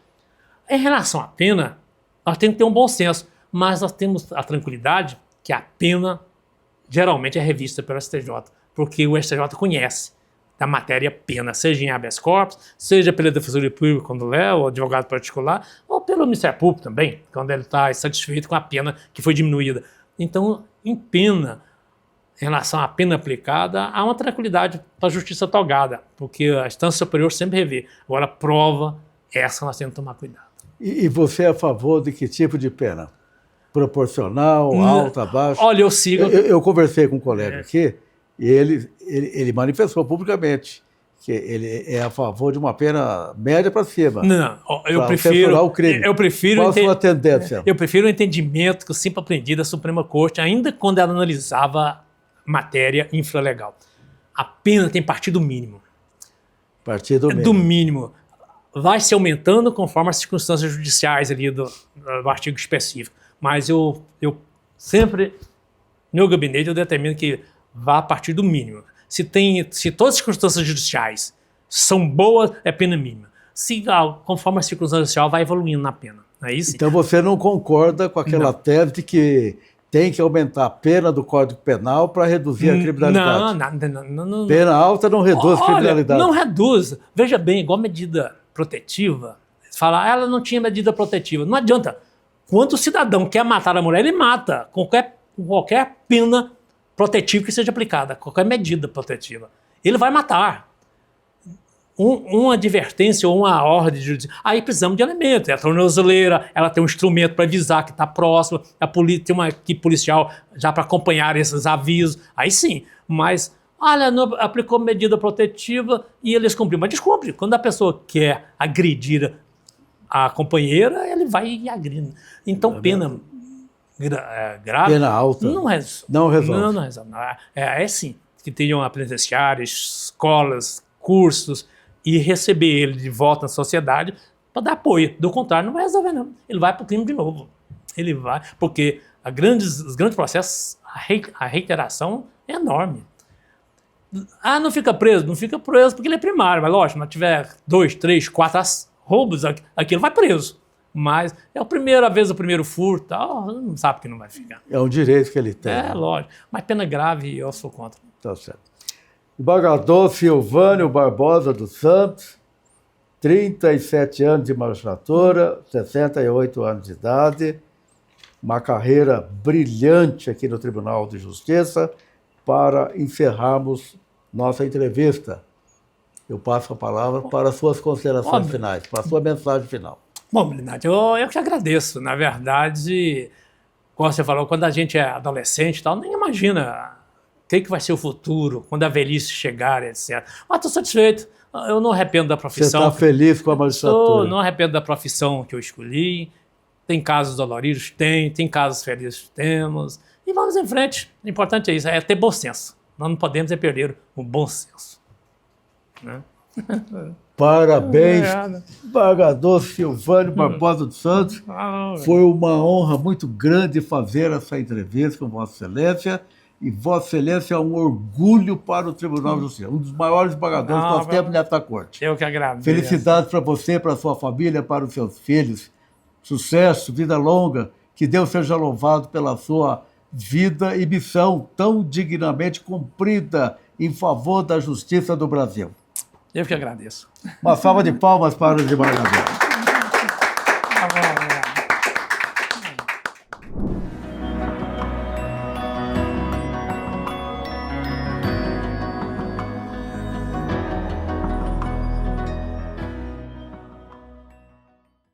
Em relação à pena, nós temos que ter um bom senso, mas nós temos a tranquilidade que a pena geralmente é revista pelo STJ, porque o STJ conhece da matéria pena, seja em habeas corpus, seja pela Defensoria Pública, quando é o advogado particular, ou pelo Ministério Público também, quando ele está insatisfeito com a pena que foi diminuída. Então, em pena, em relação à pena aplicada, há uma tranquilidade para a justiça togada, porque a instância superior sempre revê. Agora, prova, essa nós temos que tomar cuidado. E você é a favor de que tipo de pena? Proporcional, alta, baixa? Olha, eu sigo... Eu conversei com um colega aqui, e ele manifestou publicamente que ele é a favor de uma pena média para cima. Não, eu prefiro... o crime. Qual a sua tendência? Eu prefiro o entendimento que eu sempre aprendi da Suprema Corte, ainda quando ela analisava matéria infralegal. A pena tem partido mínimo. Partido mínimo. Do mínimo. Vai se aumentando conforme as circunstâncias judiciais ali do artigo específico. Mas eu sempre, no meu gabinete, eu determino que vá a partir do mínimo. Se todas as circunstâncias judiciais são boas, é pena mínima. Conforme a circunstância judicial, vai evoluindo na pena. Aí sim. Então você não concorda com aquela tese de que tem que aumentar a pena do Código Penal para reduzir a criminalidade? Não. Pena alta não reduz a criminalidade. Não reduz. Veja bem, igual medida protetiva, fala, ela não tinha medida protetiva. Não adianta. Quando o cidadão quer matar a mulher, ele mata com qualquer pena protetiva que seja aplicada, qualquer medida protetiva. Ele vai matar. Uma advertência ou uma ordem judicial. Aí precisamos de elementos. A tornozeleira, ela tem um instrumento para avisar que está próximo, tem uma equipe policial já para acompanhar esses avisos. Aí sim. Mas, olha, não aplicou medida protetiva e eles cumpriram. Mas descumpre. Quando a pessoa quer agredir a companheira, ele vai e agride. Então, pena grave. Pena alta. Não resolve. Não resolve. Não resolve. É sim. Que tenham penitenciárias, escolas, cursos, e receber ele de volta na sociedade para dar apoio. Do contrário, não vai resolver, não. Ele vai para o crime de novo. Ele vai, porque os grandes processos, a reiteração é enorme. Não fica preso? Não fica preso porque ele é primário, mas lógico, se não tiver 2, 3, 4 roubos, aquilo vai preso. Mas é a primeira vez, o primeiro furto, não sabe que não vai ficar. É um direito que ele tem. Lógico. Mas pena grave, eu sou contra. Tá certo. Embargador Silvânio Barbosa dos Santos, 37 anos de magistratura, 68 anos de idade, uma carreira brilhante aqui no Tribunal de Justiça. Para encerrarmos nossa entrevista, eu passo a palavra para as suas considerações finais, para a sua mensagem final. Bom, Belinati, eu que agradeço. Na verdade, como você falou, quando a gente é adolescente e tal, nem imagina o que vai ser o futuro, quando a velhice chegar, etc. Mas estou satisfeito, eu não arrependo da profissão. Você está feliz com a magistratura? Não arrependo da profissão que eu escolhi. Tem casos doloridos? Tem casos felizes? Temos. E vamos em frente. O importante é isso, é ter bom senso. Nós não podemos perder o bom senso. Né? Parabéns, embargador Silvânio Barbosa dos Santos. Foi uma honra muito grande fazer essa entrevista com Vossa Excelência. E Vossa Excelência é um orgulho para o Tribunal de Justiça, um dos maiores embargadores que nós temos nessa corte. Eu que agradeço. Felicidades para você, para a sua família, para os seus filhos. Sucesso, vida longa, que Deus seja louvado pela sua vida e missão tão dignamente cumprida em favor da justiça do Brasil. Eu que agradeço. Uma salva de palmas para os embargadores.